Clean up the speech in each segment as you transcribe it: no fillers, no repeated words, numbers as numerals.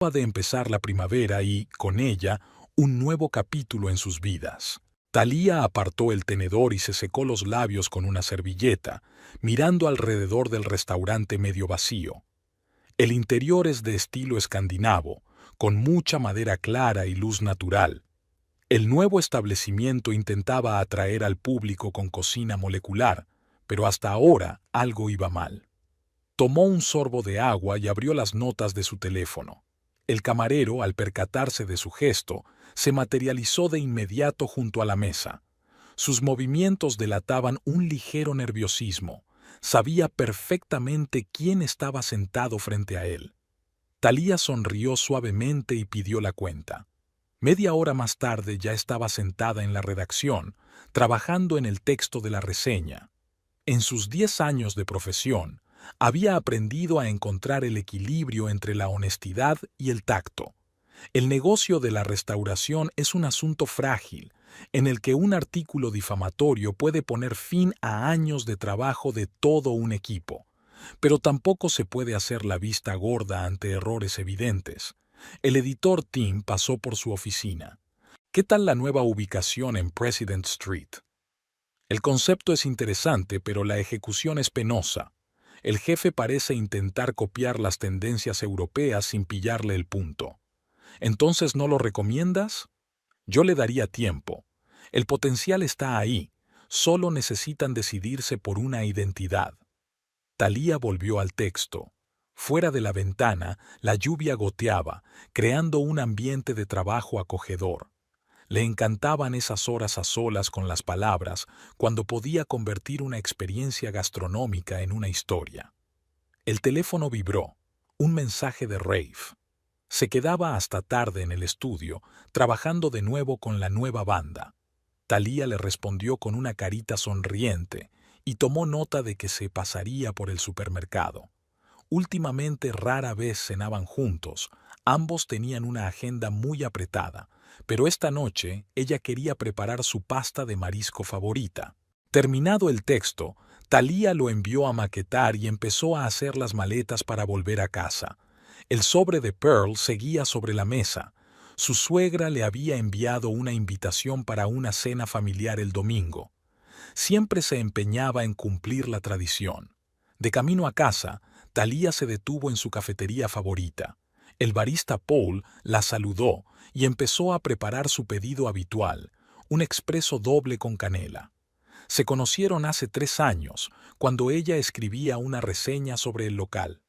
Acaba de empezar la primavera y, con ella, un nuevo capítulo en sus vidas. Thalía apartó el tenedor y se secó los labios con una servilleta, mirando alrededor del restaurante medio vacío. El interior es de estilo escandinavo, con mucha madera clara y luz natural. El nuevo establecimiento intentaba atraer al público con cocina molecular, pero hasta ahora algo iba mal. Tomó un sorbo de agua y abrió las notas de su teléfono. El camarero, al percatarse de su gesto, se materializó de inmediato junto a la mesa. Sus movimientos delataban un ligero nerviosismo. Sabía perfectamente quién estaba sentado frente a él. Thalía sonrió suavemente y pidió la cuenta. Media hora más tarde ya estaba sentada en la redacción, trabajando en el texto de la reseña. En sus 10 años de profesión, había aprendido a encontrar el equilibrio entre la honestidad y el tacto. El negocio de la restauración es un asunto frágil, en el que un artículo difamatorio puede poner fin a años de trabajo de todo un equipo, pero tampoco se puede hacer la vista gorda ante errores evidentes. El editor Tim pasó por su oficina. ¿Qué tal la nueva ubicación en President Street? El concepto es interesante, pero la ejecución es penosa. El jefe parece intentar copiar las tendencias europeas sin pillarle el punto. ¿Entonces no lo recomiendas? Yo le daría tiempo. El potencial está ahí. Solo necesitan decidirse por una identidad. Thalía volvió al texto. Fuera de la ventana, la lluvia goteaba, creando un ambiente de trabajo acogedor. Le encantaban esas horas a solas con las palabras, cuando podía convertir una experiencia gastronómica en una historia. El teléfono vibró. Un mensaje de Rafe. Se quedaba hasta tarde en el estudio, trabajando de nuevo con la nueva banda. Thalía le respondió con una carita sonriente y tomó nota de que se pasaría por el supermercado. Últimamente rara vez cenaban juntos, ambos tenían una agenda muy apretada, pero esta noche ella quería preparar su pasta de marisco favorita. Terminado el texto, Thalía lo envió a maquetar y empezó a hacer las maletas para volver a casa. El sobre de Pearl seguía sobre la mesa. Su suegra le había enviado una invitación para una cena familiar el domingo. Siempre se empeñaba en cumplir la tradición. De camino a casa, Thalía se detuvo en su cafetería favorita. El barista Paul la saludó y empezó a preparar su pedido habitual, un expreso doble con canela. Se conocieron hace 3 años, cuando ella escribía una reseña sobre el local.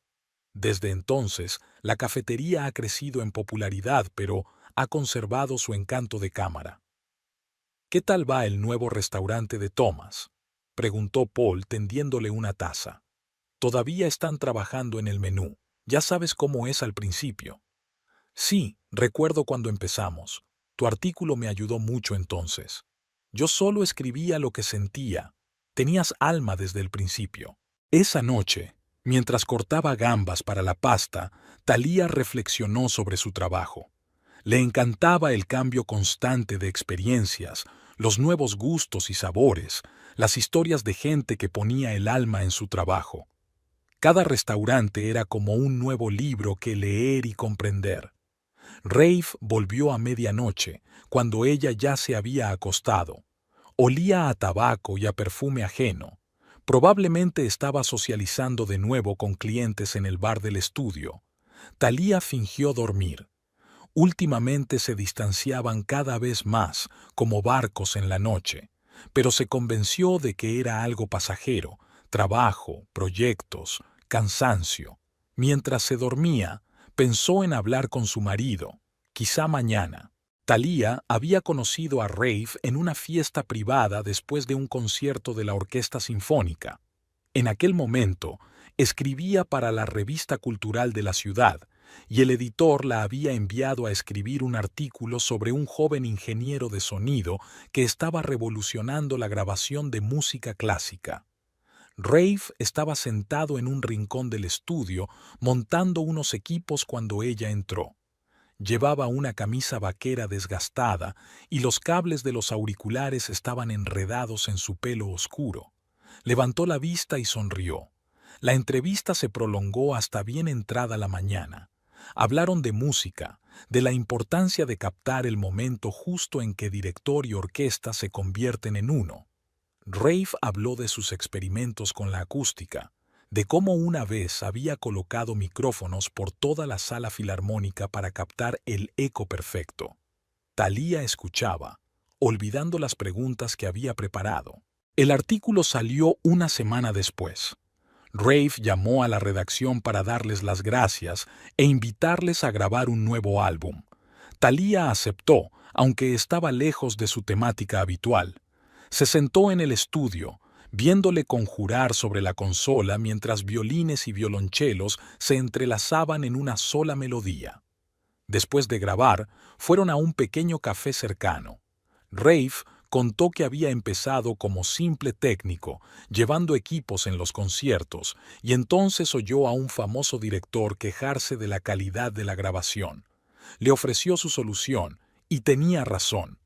Desde entonces, la cafetería ha crecido en popularidad, pero ha conservado su encanto de cámara. ¿Qué tal va el nuevo restaurante de Thomas?, preguntó Paul tendiéndole una taza. Todavía están trabajando en el menú. Ya sabes cómo es al principio. Sí, recuerdo cuando empezamos. Tu artículo me ayudó mucho entonces. Yo solo escribía lo que sentía. Tenías alma desde el principio. Esa noche, mientras cortaba gambas para la pasta, Thalía reflexionó sobre su trabajo. Le encantaba el cambio constante de experiencias, los nuevos gustos y sabores, las historias de gente que ponía el alma en su trabajo. Cada restaurante era como un nuevo libro que leer y comprender. Rafe volvió a medianoche, cuando ella ya se había acostado. Olía a tabaco y a perfume ajeno. Probablemente estaba socializando de nuevo con clientes en el bar del estudio. Thalía fingió dormir. Últimamente se distanciaban cada vez más, como barcos en la noche, pero se convenció de que era algo pasajero, trabajo, proyectos, cansancio. Mientras se dormía, pensó en hablar con su marido, quizá mañana. Thalía había conocido a Rafe en una fiesta privada después de un concierto de la Orquesta Sinfónica. En aquel momento, escribía para la revista cultural de la ciudad, y el editor la había enviado a escribir un artículo sobre un joven ingeniero de sonido que estaba revolucionando la grabación de música clásica. Rafe estaba sentado en un rincón del estudio montando unos equipos cuando ella entró. Llevaba una camisa vaquera desgastada y los cables de los auriculares estaban enredados en su pelo oscuro. Levantó la vista y sonrió. La entrevista se prolongó hasta bien entrada la mañana. Hablaron de música, de la importancia de captar el momento justo en que director y orquesta se convierten en uno. Rafe habló de sus experimentos con la acústica, de cómo una vez había colocado micrófonos por toda la sala filarmónica para captar el eco perfecto. Thalía escuchaba, olvidando las preguntas que había preparado. El artículo salió una semana después. Rafe llamó a la redacción para darles las gracias e invitarles a grabar un nuevo álbum. Thalía aceptó, aunque estaba lejos de su temática habitual. Se sentó en el estudio, viéndole conjurar sobre la consola mientras violines y violonchelos se entrelazaban en una sola melodía. Después de grabar, fueron a un pequeño café cercano. Rafe contó que había empezado como simple técnico, llevando equipos en los conciertos, y entonces oyó a un famoso director quejarse de la calidad de la grabación. Le ofreció su solución, y tenía razón.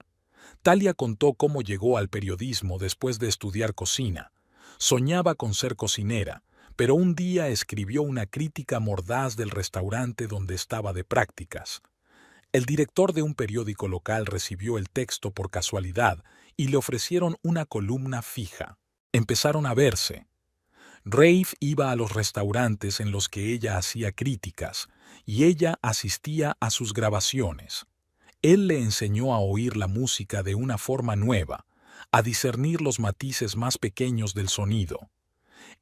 Thalía contó cómo llegó al periodismo después de estudiar cocina. Soñaba con ser cocinera, pero un día escribió una crítica mordaz del restaurante donde estaba de prácticas. El director de un periódico local recibió el texto por casualidad y le ofrecieron una columna fija. Empezaron a verse. Rafe iba a los restaurantes en los que ella hacía críticas y ella asistía a sus grabaciones. Él le enseñó a oír la música de una forma nueva, a discernir los matices más pequeños del sonido.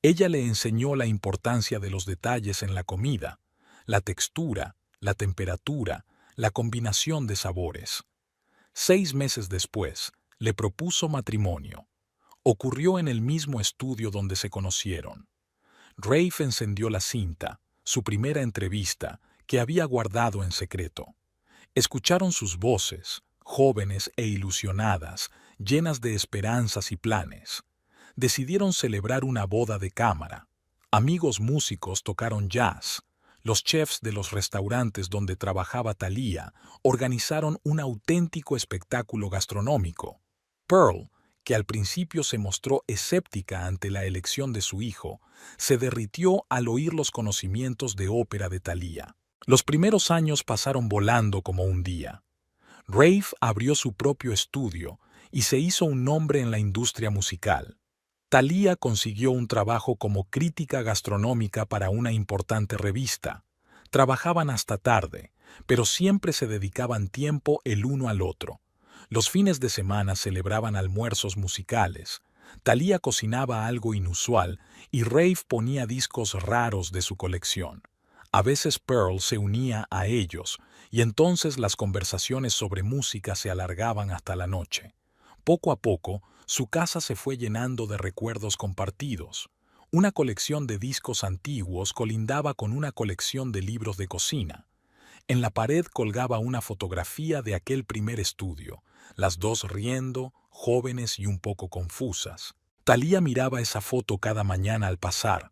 Ella le enseñó la importancia de los detalles en la comida, la textura, la temperatura, la combinación de sabores. 6 meses después, le propuso matrimonio. Ocurrió en el mismo estudio donde se conocieron. Rafe encendió la cinta, su primera entrevista, que había guardado en secreto. Escucharon sus voces, jóvenes e ilusionadas, llenas de esperanzas y planes. Decidieron celebrar una boda de cámara. Amigos músicos tocaron jazz. Los chefs de los restaurantes donde trabajaba Thalía organizaron un auténtico espectáculo gastronómico. Pearl, que al principio se mostró escéptica ante la elección de su hijo, se derritió al oír los conocimientos de ópera de Thalía. Los primeros años pasaron volando como un día. Rafe abrió su propio estudio y se hizo un nombre en la industria musical. Thalía consiguió un trabajo como crítica gastronómica para una importante revista. Trabajaban hasta tarde, pero siempre se dedicaban tiempo el uno al otro. Los fines de semana celebraban almuerzos musicales. Thalía cocinaba algo inusual y Rafe ponía discos raros de su colección. A veces Pearl se unía a ellos, y entonces las conversaciones sobre música se alargaban hasta la noche. Poco a poco, su casa se fue llenando de recuerdos compartidos. Una colección de discos antiguos colindaba con una colección de libros de cocina. En la pared colgaba una fotografía de aquel primer estudio, las dos riendo, jóvenes y un poco confusas. Thalía miraba esa foto cada mañana al pasar.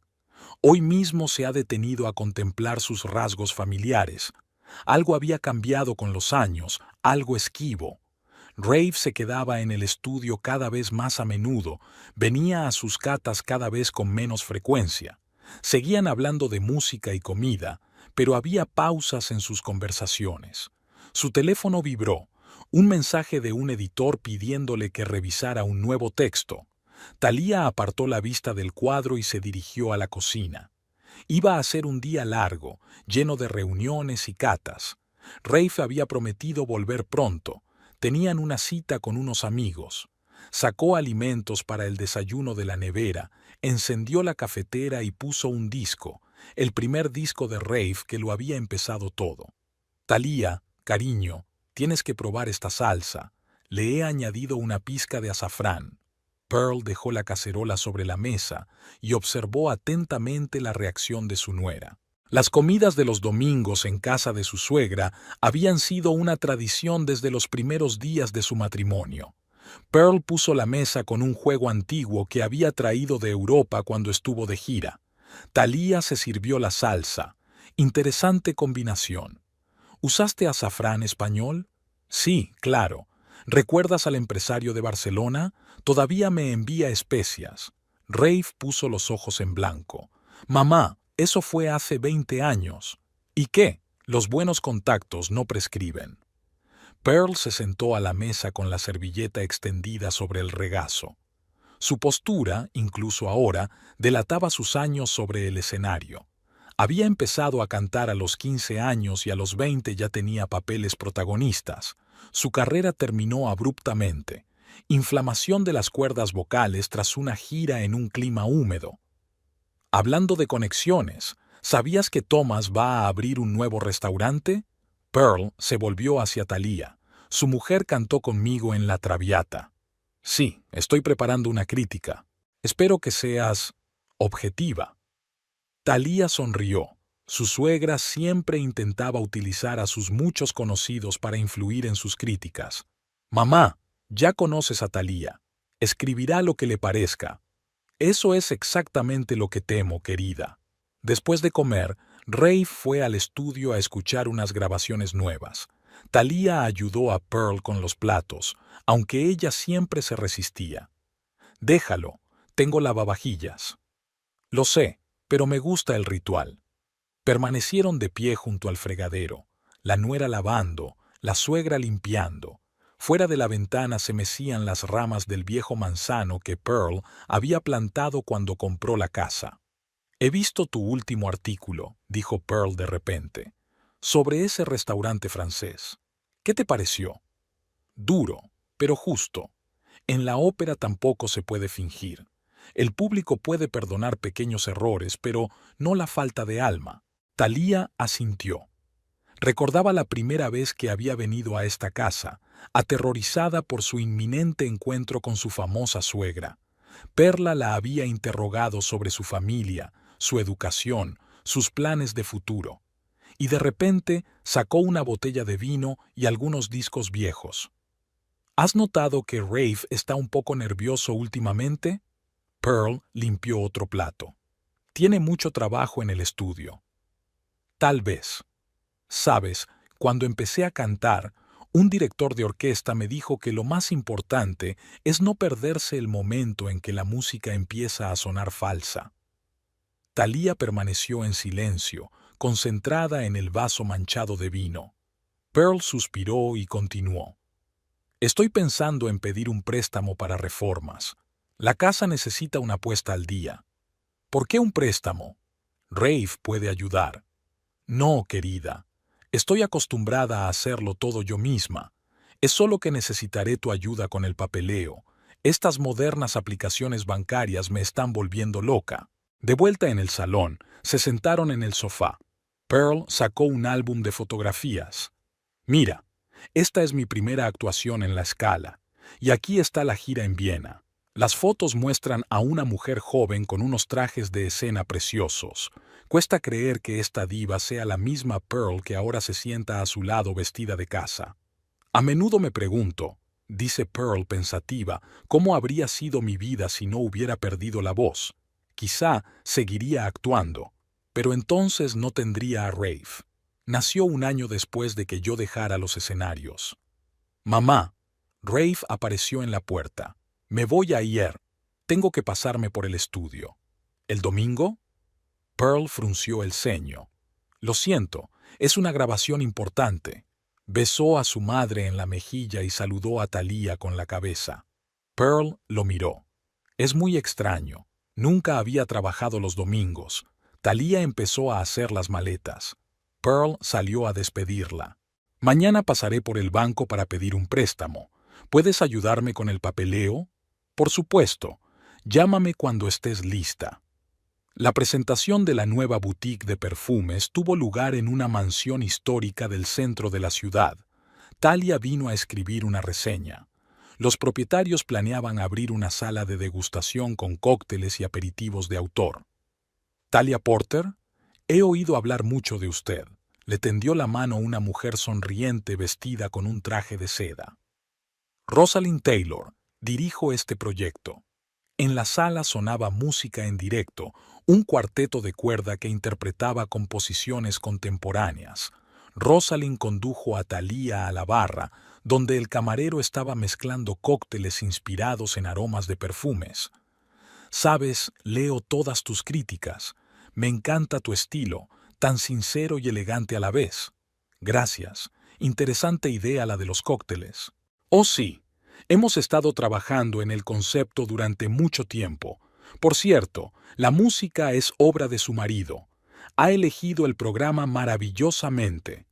Hoy mismo se ha detenido a contemplar sus rasgos familiares. Algo había cambiado con los años, algo esquivo. Rafe se quedaba en el estudio cada vez más a menudo, venía a sus catas cada vez con menos frecuencia. Seguían hablando de música y comida, pero había pausas en sus conversaciones. Su teléfono vibró, un mensaje de un editor pidiéndole que revisara un nuevo texto. Thalía apartó la vista del cuadro y se dirigió a la cocina. Iba a ser un día largo, lleno de reuniones y catas. Rafe había prometido volver pronto. Tenían una cita con unos amigos. Sacó alimentos para el desayuno de la nevera, encendió la cafetera y puso un disco, el primer disco de Rafe que lo había empezado todo. Thalía, cariño, tienes que probar esta salsa. Le he añadido una pizca de azafrán. Pearl dejó la cacerola sobre la mesa y observó atentamente la reacción de su nuera. Las comidas de los domingos en casa de su suegra habían sido una tradición desde los primeros días de su matrimonio. Pearl puso la mesa con un juego antiguo que había traído de Europa cuando estuvo de gira. Thalía se sirvió la salsa. Interesante combinación. ¿Usaste azafrán español? Sí, claro. ¿Recuerdas al empresario de Barcelona? Todavía me envía especias. Rafe puso los ojos en blanco. Mamá, eso fue hace 20 años. ¿Y qué? Los buenos contactos no prescriben. Pearl se sentó a la mesa con la servilleta extendida sobre el regazo. Su postura, incluso ahora, delataba sus años sobre el escenario. Había empezado a cantar a los 15 años y a los 20 ya tenía papeles protagonistas. Su carrera terminó abruptamente. Inflamación de las cuerdas vocales tras una gira en un clima húmedo. Hablando de conexiones, ¿sabías que Thomas va a abrir un nuevo restaurante? Pearl se volvió hacia Thalía. Su mujer cantó conmigo en La Traviata. Sí, estoy preparando una crítica. Espero que seas objetiva. Thalía sonrió. Su suegra siempre intentaba utilizar a sus muchos conocidos para influir en sus críticas. Mamá, ya conoces a Thalía. Escribirá lo que le parezca. Eso es exactamente lo que temo, querida. Después de comer, Rafe fue al estudio a escuchar unas grabaciones nuevas. Thalía ayudó a Pearl con los platos, aunque ella siempre se resistía. Déjalo, tengo lavavajillas. Lo sé, pero me gusta el ritual. Permanecieron de pie junto al fregadero, la nuera lavando, la suegra limpiando. Fuera de la ventana se mecían las ramas del viejo manzano que Pearl había plantado cuando compró la casa. He visto tu último artículo, dijo Pearl de repente, sobre ese restaurante francés. ¿Qué te pareció? Duro, pero justo. En la ópera tampoco se puede fingir. El público puede perdonar pequeños errores, pero no la falta de alma. Thalía asintió. Recordaba la primera vez que había venido a esta casa, aterrorizada por su inminente encuentro con su famosa suegra. Perla la había interrogado sobre su familia, su educación, sus planes de futuro. Y de repente sacó una botella de vino y algunos discos viejos. ¿Has notado que Rafe está un poco nervioso últimamente? Pearl limpió otro plato. Tiene mucho trabajo en el estudio. Tal vez. Sabes, cuando empecé a cantar, un director de orquesta me dijo que lo más importante es no perderse el momento en que la música empieza a sonar falsa. Thalía permaneció en silencio, concentrada en el vaso manchado de vino. Pearl suspiró y continuó. Estoy pensando en pedir un préstamo para reformas. La casa necesita una puesta al día. ¿Por qué un préstamo? Rafe puede ayudar. No, querida. Estoy acostumbrada a hacerlo todo yo misma. Es solo que necesitaré tu ayuda con el papeleo. Estas modernas aplicaciones bancarias me están volviendo loca. De vuelta en el salón, se sentaron en el sofá. Pearl sacó un álbum de fotografías. Mira, esta es mi primera actuación en la Scala, y aquí está la gira en Viena. Las fotos muestran a una mujer joven con unos trajes de escena preciosos. Cuesta creer que esta diva sea la misma Pearl que ahora se sienta a su lado vestida de casa. A menudo me pregunto, dice Pearl pensativa, cómo habría sido mi vida si no hubiera perdido la voz. Quizá seguiría actuando, pero entonces no tendría a Rafe. Nació un año después de que yo dejara los escenarios. Mamá, Rafe apareció en la puerta. Me voy ayer. Tengo que pasarme por el estudio. ¿El domingo? Pearl frunció el ceño. Lo siento, es una grabación importante. Besó a su madre en la mejilla y saludó a Thalía con la cabeza. Pearl lo miró. Es muy extraño. Nunca había trabajado los domingos. Thalía empezó a hacer las maletas. Pearl salió a despedirla. Mañana pasaré por el banco para pedir un préstamo. ¿Puedes ayudarme con el papeleo? Por supuesto. Llámame cuando estés lista. La presentación de la nueva boutique de perfumes tuvo lugar en una mansión histórica del centro de la ciudad. Thalía vino a escribir una reseña. Los propietarios planeaban abrir una sala de degustación con cócteles y aperitivos de autor. «Thalia Porter, he oído hablar mucho de usted», le tendió la mano una mujer sonriente vestida con un traje de seda. «Rosalind Taylor, dirijo este proyecto». En la sala sonaba música en directo, un cuarteto de cuerda que interpretaba composiciones contemporáneas. Rosalind condujo a Thalía a la barra, donde el camarero estaba mezclando cócteles inspirados en aromas de perfumes. «Sabes, leo todas tus críticas. Me encanta tu estilo, tan sincero y elegante a la vez». Gracias. Interesante idea la de los cócteles. Oh sí, hemos estado trabajando en el concepto durante mucho tiempo. Por cierto, la música es obra de su marido. Ha elegido el programa maravillosamente.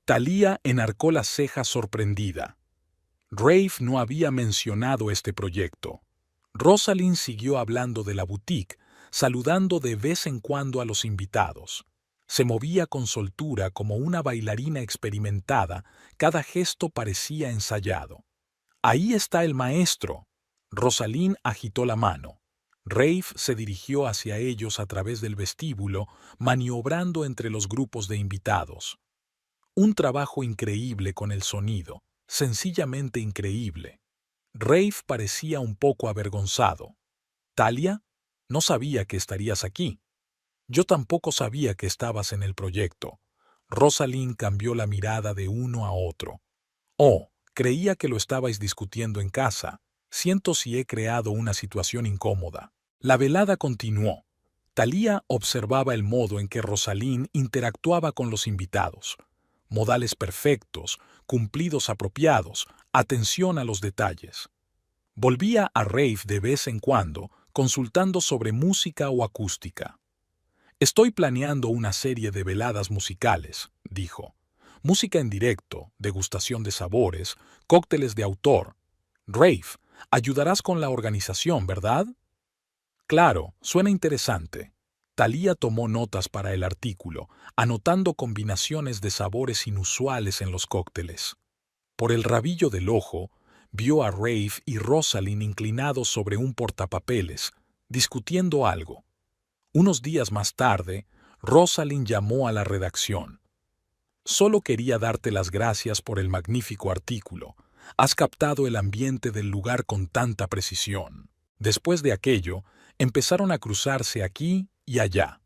Thalía enarcó las cejas sorprendida. Rafe no había mencionado este proyecto. Rosalind siguió hablando de la boutique, saludando de vez en cuando a los invitados. Se movía con soltura como una bailarina experimentada, cada gesto parecía ensayado. «Ahí está el maestro». Rosalind agitó la mano. Rafe se dirigió hacia ellos a través del vestíbulo, maniobrando entre los grupos de invitados. Un trabajo increíble con el sonido, sencillamente increíble. Rafe parecía un poco avergonzado. «¿Thalia? No sabía que estarías aquí». «Yo tampoco sabía que estabas en el proyecto». Rosalind cambió la mirada de uno a otro. «Oh, creía que lo estabais discutiendo en casa. Siento si he creado una situación incómoda». La velada continuó. Thalía observaba el modo en que Rosalind interactuaba con los invitados. Modales perfectos, cumplidos apropiados, atención a los detalles. Volvía a Rafe de vez en cuando, consultando sobre música o acústica. «Estoy planeando una serie de veladas musicales», dijo. «Música en directo, degustación de sabores, cócteles de autor. Rafe, ayudarás con la organización, ¿verdad?» «Claro, suena interesante». Thalía tomó notas para el artículo, anotando combinaciones de sabores inusuales en los cócteles. Por el rabillo del ojo, vio a Rafe y Rosalind inclinados sobre un portapapeles, discutiendo algo. Unos días más tarde, Rosalind llamó a la redacción. «Solo quería darte las gracias por el magnífico artículo. Has captado el ambiente del lugar con tanta precisión». Después de aquello, empezaron a cruzarse aquí y allá.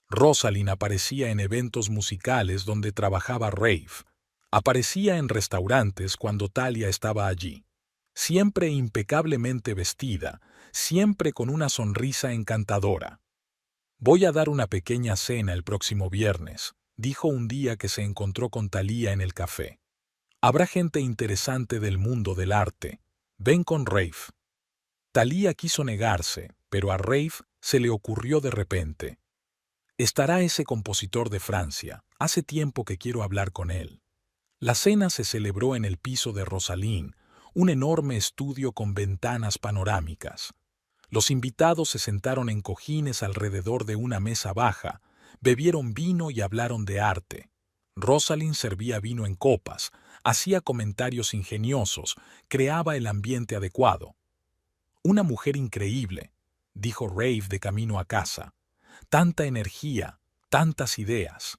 Rosalind aparecía en eventos musicales donde trabajaba Rafe. Aparecía en restaurantes cuando Thalia estaba allí. Siempre impecablemente vestida, siempre con una sonrisa encantadora. «Voy a dar una pequeña cena el próximo viernes», dijo un día que se encontró con Thalía en el café. «Habrá gente interesante del mundo del arte. Ven con Rafe». Thalía quiso negarse, pero a Rafe se le ocurrió de repente. «Estará ese compositor de Francia. Hace tiempo que quiero hablar con él». La cena se celebró en el piso de Rosalind, un enorme estudio con ventanas panorámicas. Los invitados se sentaron en cojines alrededor de una mesa baja, bebieron vino y hablaron de arte. Rosalind servía vino en copas, hacía comentarios ingeniosos, creaba el ambiente adecuado. «Una mujer increíble», dijo Rafe de camino a casa. «Tanta energía, tantas ideas».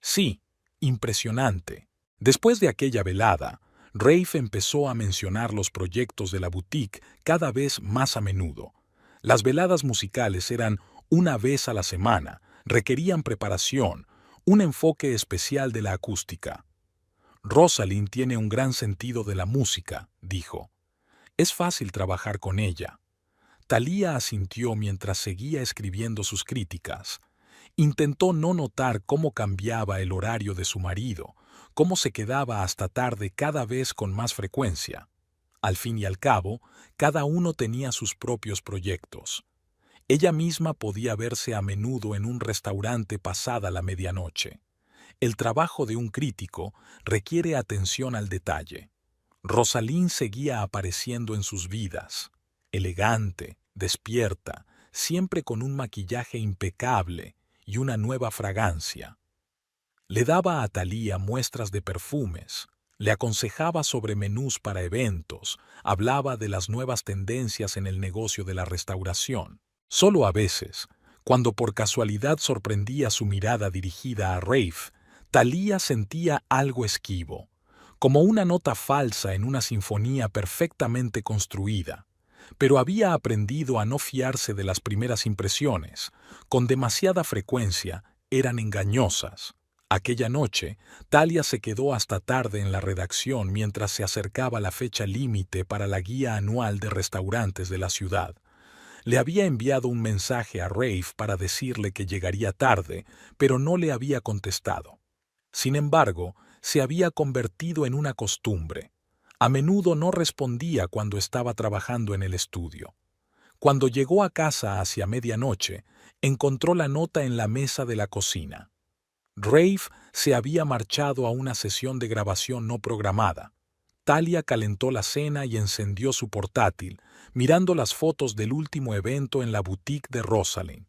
«Sí, impresionante». Después de aquella velada, Rafe empezó a mencionar los proyectos de la boutique cada vez más a menudo. Las veladas musicales eran una vez a la semana, requerían preparación, un enfoque especial de la acústica. «Rosalind tiene un gran sentido de la música», dijo. «Es fácil trabajar con ella». Thalía asintió mientras seguía escribiendo sus críticas. Intentó no notar cómo cambiaba el horario de su marido, cómo se quedaba hasta tarde cada vez con más frecuencia. Al fin y al cabo, cada uno tenía sus propios proyectos. Ella misma podía verse a menudo en un restaurante pasada la medianoche. El trabajo de un crítico requiere atención al detalle. Rosalind seguía apareciendo en sus vidas, elegante, despierta, siempre con un maquillaje impecable y una nueva fragancia. Le daba a Thalía muestras de perfumes, le aconsejaba sobre menús para eventos, hablaba de las nuevas tendencias en el negocio de la restauración. Solo a veces, cuando por casualidad sorprendía su mirada dirigida a Rafe, Thalía sentía algo esquivo, como una nota falsa en una sinfonía perfectamente construida. Pero había aprendido a no fiarse de las primeras impresiones. Con demasiada frecuencia eran engañosas. Aquella noche, Thalía se quedó hasta tarde en la redacción mientras se acercaba la fecha límite para la guía anual de restaurantes de la ciudad. Le había enviado un mensaje a Rafe para decirle que llegaría tarde, pero no le había contestado. Sin embargo, se había convertido en una costumbre. A menudo no respondía cuando estaba trabajando en el estudio. Cuando llegó a casa hacia medianoche, encontró la nota en la mesa de la cocina. Rafe se había marchado a una sesión de grabación no programada. Talia calentó la cena y encendió su portátil, mirando las fotos del último evento en la boutique de Rosalind.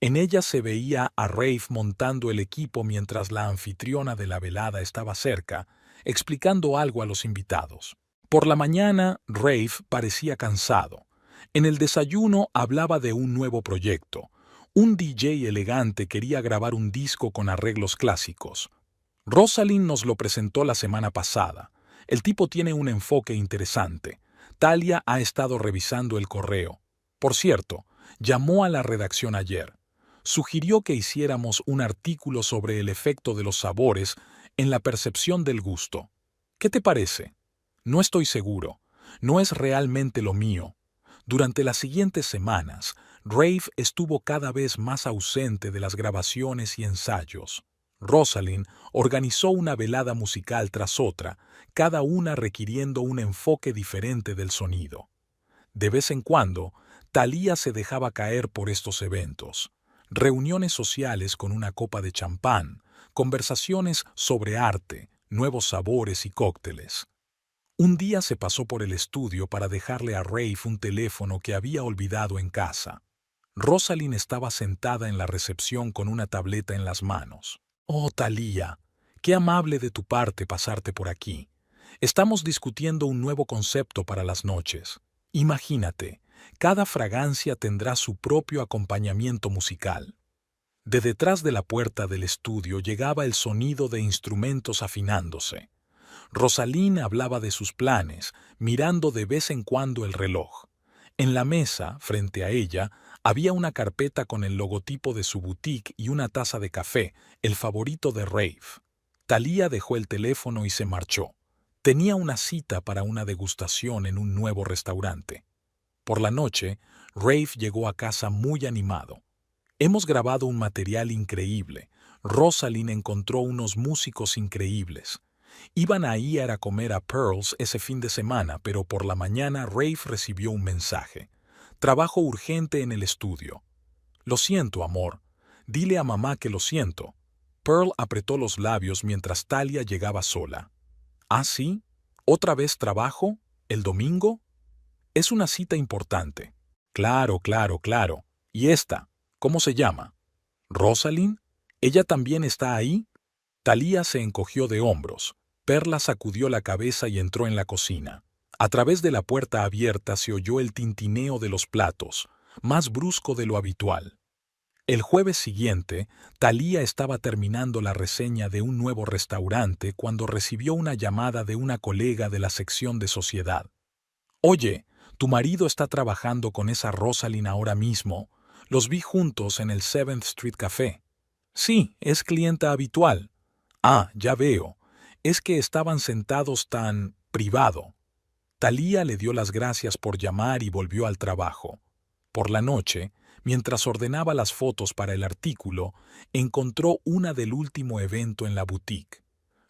En ella se veía a Rafe montando el equipo mientras la anfitriona de la velada estaba cerca, explicando algo a los invitados. Por la mañana, Rafe parecía cansado. En el desayuno hablaba de un nuevo proyecto. Un DJ elegante quería grabar un disco con arreglos clásicos. Rosalind nos lo presentó la semana pasada. El tipo tiene un enfoque interesante. Talia ha estado revisando el correo. Por cierto, llamó a la redacción ayer. Sugirió que hiciéramos un artículo sobre el efecto de los sabores en la percepción del gusto. ¿Qué te parece? No estoy seguro. No es realmente lo mío. Durante las siguientes semanas, Rafe estuvo cada vez más ausente de las grabaciones y ensayos. Rosalind organizó una velada musical tras otra, cada una requiriendo un enfoque diferente del sonido. De vez en cuando, Talia se dejaba caer por estos eventos. Reuniones sociales con una copa de champán, conversaciones sobre arte, nuevos sabores y cócteles. Un día se pasó por el estudio para dejarle a Rafe un teléfono que había olvidado en casa. Rosalind estaba sentada en la recepción con una tableta en las manos. «Oh, Talia, qué amable de tu parte pasarte por aquí. Estamos discutiendo un nuevo concepto para las noches. Imagínate, cada fragancia tendrá su propio acompañamiento musical». De detrás de la puerta del estudio llegaba el sonido de instrumentos afinándose. Rosalind hablaba de sus planes, mirando de vez en cuando el reloj. En la mesa, frente a ella, había una carpeta con el logotipo de su boutique y una taza de café, el favorito de Rafe. Talia dejó el teléfono y se marchó. Tenía una cita para una degustación en un nuevo restaurante. Por la noche, Rafe llegó a casa muy animado. «Hemos grabado un material increíble. Rosalind encontró unos músicos increíbles. Iban a ir a comer a Pearls ese fin de semana, pero por la mañana Rafe recibió un mensaje. Trabajo urgente en el estudio. Lo siento, amor. Dile a mamá que lo siento». Pearl apretó los labios mientras Talia llegaba sola. «¿Ah, sí? ¿Otra vez trabajo? ¿El domingo?» «Es una cita importante». «Claro, claro, claro. ¿Y esta? ¿Cómo se llama?» «¿Rosalind? ¿Ella también está ahí?» Talia se encogió de hombros. Perla sacudió la cabeza y entró en la cocina. A través de la puerta abierta se oyó el tintineo de los platos, más brusco de lo habitual. El jueves siguiente, Talia estaba terminando la reseña de un nuevo restaurante cuando recibió una llamada de una colega de la sección de sociedad. «Oye, tu marido está trabajando con esa Rosalind ahora mismo. Los vi juntos en el 7th Street Café». «Sí, es clienta habitual». «Ah, ya veo. Es que estaban sentados tan privado». Talia le dio las gracias por llamar y volvió al trabajo. Por la noche, mientras ordenaba las fotos para el artículo, encontró una del último evento en la boutique.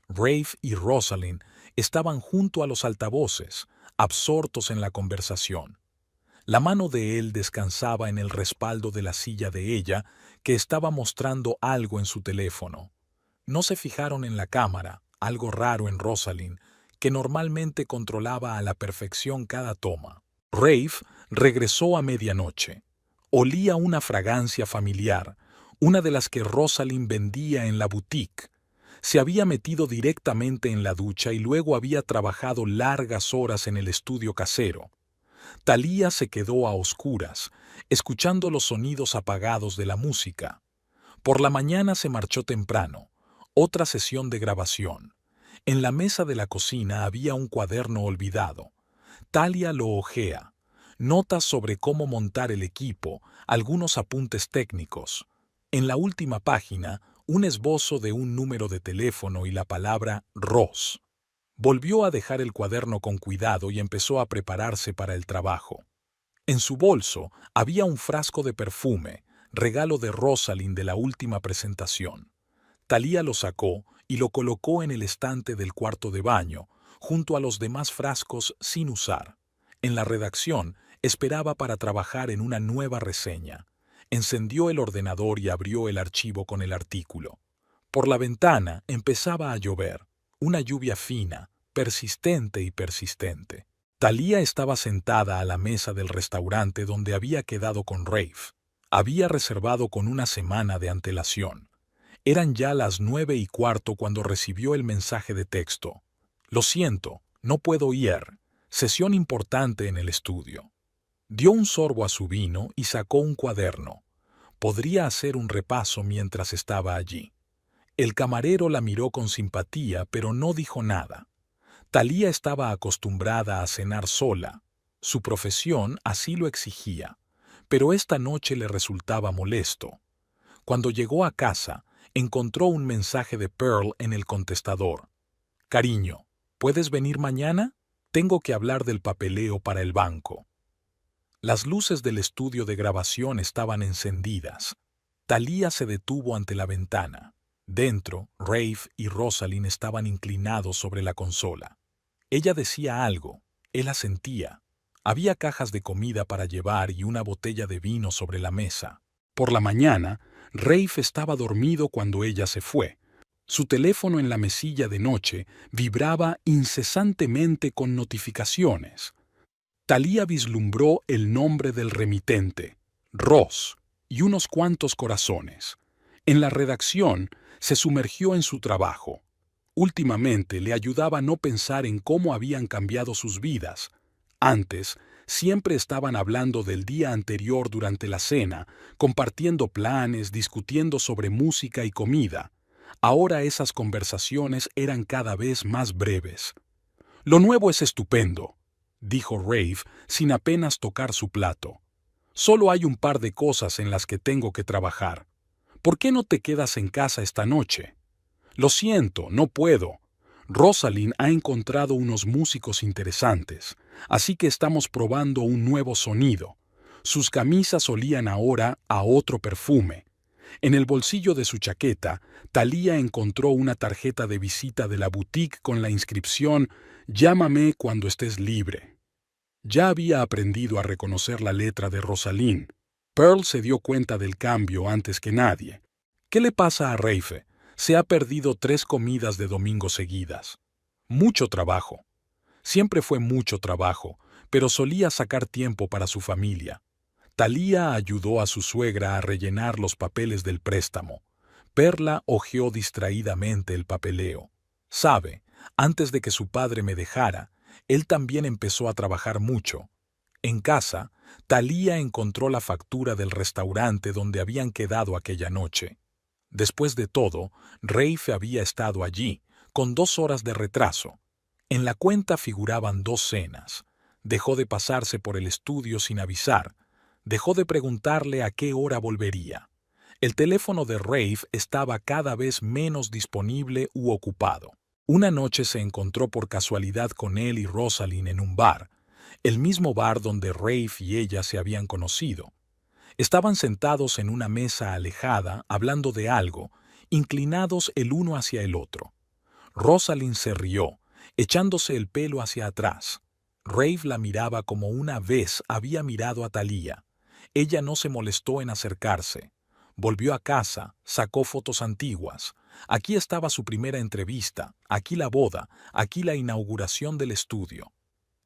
Rafe y Rosalind estaban junto a los altavoces, absortos en la conversación. La mano de él descansaba en el respaldo de la silla de ella, que estaba mostrando algo en su teléfono. No se fijaron en la cámara, algo raro en Rosalind, que normalmente controlaba a la perfección cada toma. Rafe regresó a medianoche. Olía una fragancia familiar, una de las que Rosalind vendía en la boutique. Se había metido directamente en la ducha y luego había trabajado largas horas en el estudio casero. Talia se quedó a oscuras, escuchando los sonidos apagados de la música. Por la mañana se marchó temprano. Otra sesión de grabación. En la mesa de la cocina había un cuaderno olvidado. Talia lo hojea. Notas sobre cómo montar el equipo, algunos apuntes técnicos. En la última página, un esbozo de un número de teléfono y la palabra Ross. Volvió a dejar el cuaderno con cuidado y empezó a prepararse para el trabajo. En su bolso había un frasco de perfume, regalo de Rosalind de la última presentación. Talia lo sacó y lo colocó en el estante del cuarto de baño, junto a los demás frascos sin usar. En la redacción, esperaba para trabajar en una nueva reseña. Encendió el ordenador y abrió el archivo con el artículo. Por la ventana empezaba a llover, una lluvia fina, persistente y persistente. Thalía estaba sentada a la mesa del restaurante donde había quedado con Rafe. Había reservado con una semana de antelación. Eran ya las 9:15 cuando recibió el mensaje de texto. Lo siento, no puedo ir. Sesión importante en el estudio. Dio un sorbo a su vino y sacó un cuaderno. Podría hacer un repaso mientras estaba allí. El camarero la miró con simpatía, pero no dijo nada. Thalía estaba acostumbrada a cenar sola. Su profesión así lo exigía, pero esta noche le resultaba molesto. Cuando llegó a casa, encontró un mensaje de Pearl en el contestador. «Cariño, ¿puedes venir mañana? Tengo que hablar del papeleo para el banco». Las luces del estudio de grabación estaban encendidas. Thalía se detuvo ante la ventana. Dentro, Rafe y Rosalind estaban inclinados sobre la consola. Ella decía algo, él asentía. Había cajas de comida para llevar y una botella de vino sobre la mesa. Por la mañana, Rafe estaba dormido cuando ella se fue. Su teléfono en la mesilla de noche vibraba incesantemente con notificaciones. Thalía vislumbró el nombre del remitente, Ross, y unos cuantos corazones. En la redacción se sumergió en su trabajo. Últimamente le ayudaba a no pensar en cómo habían cambiado sus vidas. Antes, siempre estaban hablando del día anterior durante la cena, compartiendo planes, discutiendo sobre música y comida. Ahora esas conversaciones eran cada vez más breves. «Lo nuevo es estupendo», dijo Rafe sin apenas tocar su plato. «Solo hay un par de cosas en las que tengo que trabajar. ¿Por qué no te quedas en casa esta noche?» «Lo siento, no puedo. Rosalind ha encontrado unos músicos interesantes, así que estamos probando un nuevo sonido. Sus camisas olían ahora a otro perfume». En el bolsillo de su chaqueta, Thalía encontró una tarjeta de visita de la boutique con la inscripción «Llámame cuando estés libre». Ya había aprendido a reconocer la letra de Rosalind. Pearl se dio cuenta del cambio antes que nadie. «¿Qué le pasa a Rafe? Se ha perdido 3 comidas de domingo seguidas». «Mucho trabajo». Siempre fue mucho trabajo, pero solía sacar tiempo para su familia. Thalía ayudó a su suegra a rellenar los papeles del préstamo. Perla hojeó distraídamente el papeleo. «Sabe, antes de que su padre me dejara, él también empezó a trabajar mucho». En casa, Thalía encontró la factura del restaurante donde habían quedado aquella noche. Después de todo, Rafe había estado allí, con 2 horas de retraso. En la cuenta figuraban 2 cenas. Dejó de pasarse por el estudio sin avisar. Dejó de preguntarle a qué hora volvería. El teléfono de Rafe estaba cada vez menos disponible u ocupado. Una noche se encontró por casualidad con él y Rosalind en un bar, el mismo bar donde Rafe y ella se habían conocido. Estaban sentados en una mesa alejada, hablando de algo, inclinados el uno hacia el otro. Rosalind se rió, echándose el pelo hacia atrás. Rafe la miraba como una vez había mirado a Thalía. Ella no se molestó en acercarse. Volvió a casa, sacó fotos antiguas. Aquí estaba su primera entrevista, aquí la boda, aquí la inauguración del estudio.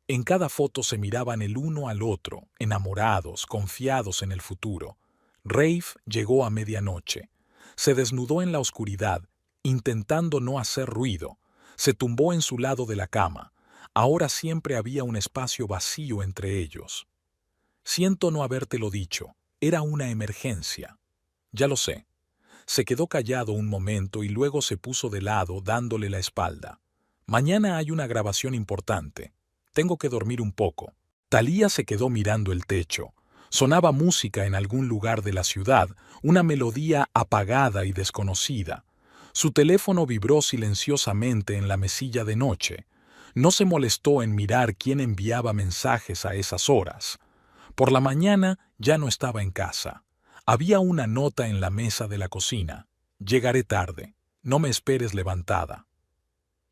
En cada foto se miraban el uno al otro, enamorados, confiados en el futuro. Rafe llegó a medianoche. Se desnudó en la oscuridad, intentando no hacer ruido. Se tumbó en su lado de la cama. Ahora siempre había un espacio vacío entre ellos. «Siento no habértelo dicho. Era una emergencia». «Ya lo sé». Se quedó callado un momento y luego se puso de lado, dándole la espalda. «Mañana hay una grabación importante. Tengo que dormir un poco». Thalía se quedó mirando el techo. Sonaba música en algún lugar de la ciudad, una melodía apagada y desconocida. Su teléfono vibró silenciosamente en la mesilla de noche. No se molestó en mirar quién enviaba mensajes a esas horas. Por la mañana ya no estaba en casa. Había una nota en la mesa de la cocina. «Llegaré tarde». No me esperes levantada.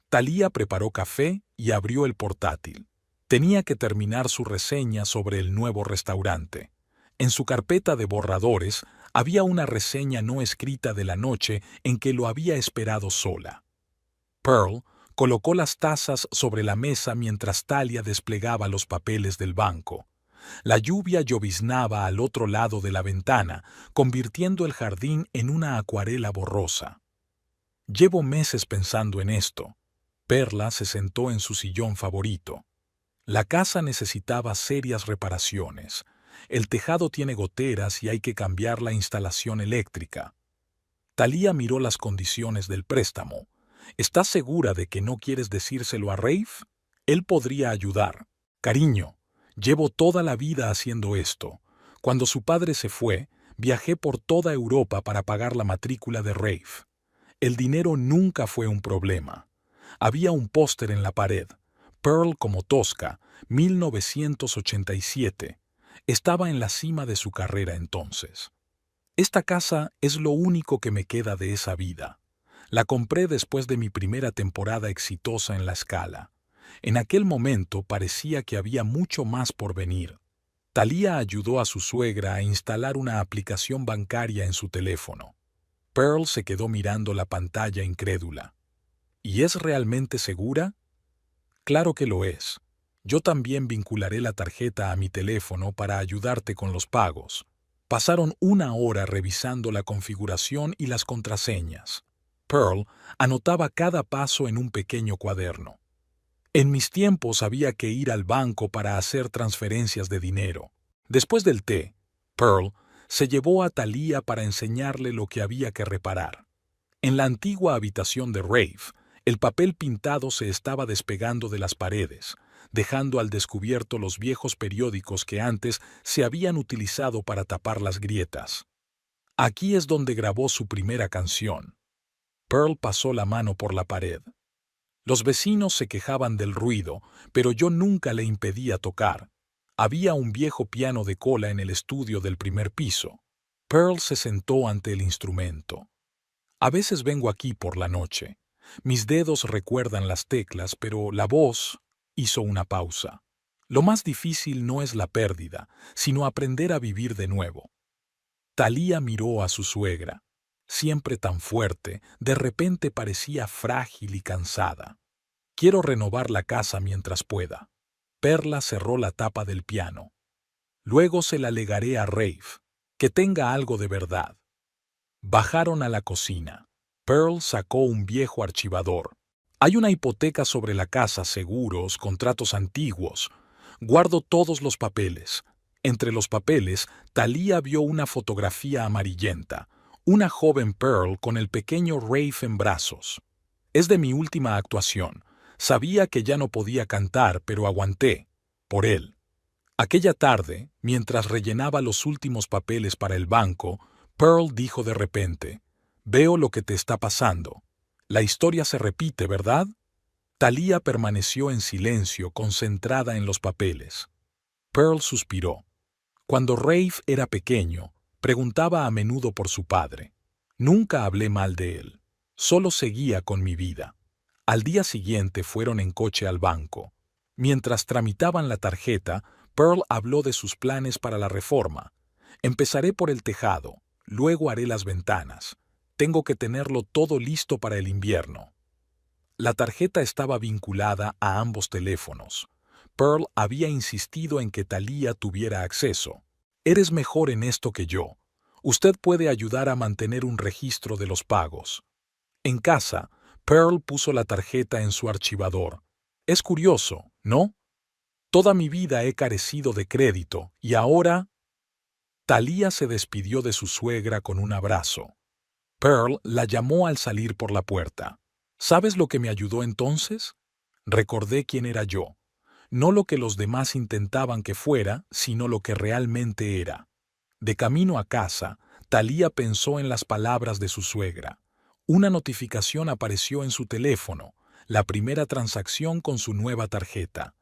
Talía preparó café y abrió el portátil. Tenía que terminar su reseña sobre el nuevo restaurante. En su carpeta de borradores había una reseña no escrita de la noche en que lo había esperado sola. Pearl colocó las tazas sobre la mesa mientras Talia desplegaba los papeles del banco. La lluvia lloviznaba al otro lado de la ventana, convirtiendo el jardín en una acuarela borrosa. Llevo meses pensando en esto. Perla se sentó en su sillón favorito. La casa necesitaba serias reparaciones. El tejado tiene goteras y hay que cambiar la instalación eléctrica. Talía miró las condiciones del préstamo. ¿Estás segura de que no quieres decírselo a Rafe? Él podría ayudar. Cariño, llevo toda la vida haciendo esto. Cuando su padre se fue, viajé por toda Europa para pagar la matrícula de Rafe. El dinero nunca fue un problema. Había un póster en la pared. Pearl como Tosca, 1987. Estaba en la cima de su carrera entonces. Esta casa es lo único que me queda de esa vida. La compré después de mi primera temporada exitosa en La Scala. En aquel momento parecía que había mucho más por venir. Talía ayudó a su suegra a instalar una aplicación bancaria en su teléfono. Pearl se quedó mirando la pantalla incrédula. ¿Y es realmente segura? Claro que lo es. Yo también vincularé la tarjeta a mi teléfono para ayudarte con los pagos. Pasaron 1 hora revisando la configuración y las contraseñas. Pearl anotaba cada paso en un pequeño cuaderno. En mis tiempos había que ir al banco para hacer transferencias de dinero. Después del té, Pearl se llevó a Talía para enseñarle lo que había que reparar. En la antigua habitación de Rafe, el papel pintado se estaba despegando de las paredes, dejando al descubierto los viejos periódicos que antes se habían utilizado para tapar las grietas. Aquí es donde grabó su primera canción. Pearl pasó la mano por la pared. Los vecinos se quejaban del ruido, pero yo nunca le impedía tocar. Había un viejo piano de cola en el estudio del primer piso. Pearl se sentó ante el instrumento. A veces vengo aquí por la noche. Mis dedos recuerdan las teclas, pero la voz hizo una pausa. Lo más difícil no es la pérdida, sino aprender a vivir de nuevo. Talía miró a su suegra. Siempre tan fuerte, de repente parecía frágil y cansada. Quiero renovar la casa mientras pueda. Perla cerró la tapa del piano. Luego se la legaré a Rafe, que tenga algo de verdad. Bajaron a la cocina. Pearl sacó un viejo archivador. Hay una hipoteca sobre la casa, seguros, contratos antiguos. Guardo todos los papeles. Entre los papeles, Talía vio una fotografía amarillenta. Una joven Pearl con el pequeño Rafe en brazos. Es de mi última actuación. Sabía que ya no podía cantar, pero aguanté. Por él. Aquella tarde, mientras rellenaba los últimos papeles para el banco, Pearl dijo de repente, «Veo lo que te está pasando. La historia se repite, ¿verdad?» Talía permaneció en silencio, concentrada en los papeles. Pearl suspiró. Cuando Rafe era pequeño, preguntaba a menudo por su padre. Nunca hablé mal de él. Solo seguía con mi vida. Al día siguiente fueron en coche al banco. Mientras tramitaban la tarjeta, Pearl habló de sus planes para la reforma. Empezaré por el tejado, luego haré las ventanas. Tengo que tenerlo todo listo para el invierno. La tarjeta estaba vinculada a ambos teléfonos. Pearl había insistido en que Talía tuviera acceso. «Eres mejor en esto que yo. Usted puede ayudar a mantener un registro de los pagos». En casa, Pearl puso la tarjeta en su archivador. Es curioso, ¿no? Toda mi vida he carecido de crédito y ahora... Talía se despidió de su suegra con un abrazo. Pearl la llamó al salir por la puerta. ¿Sabes lo que me ayudó entonces? Recordé quién era yo. No lo que los demás intentaban que fuera, sino lo que realmente era. De camino a casa, Talía pensó en las palabras de su suegra. Una notificación apareció en su teléfono, la primera transacción con su nueva tarjeta.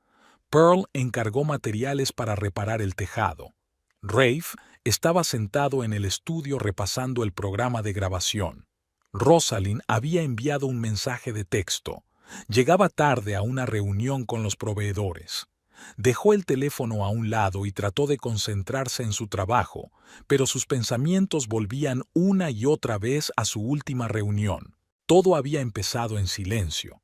Pearl encargó materiales para reparar el tejado. Rafe estaba sentado en el estudio repasando el programa de grabación. Rosalind había enviado un mensaje de texto. Llegaba tarde a una reunión con los proveedores. Dejó el teléfono a un lado y trató de concentrarse en su trabajo, pero sus pensamientos volvían una y otra vez a su última reunión. Todo había empezado en silencio.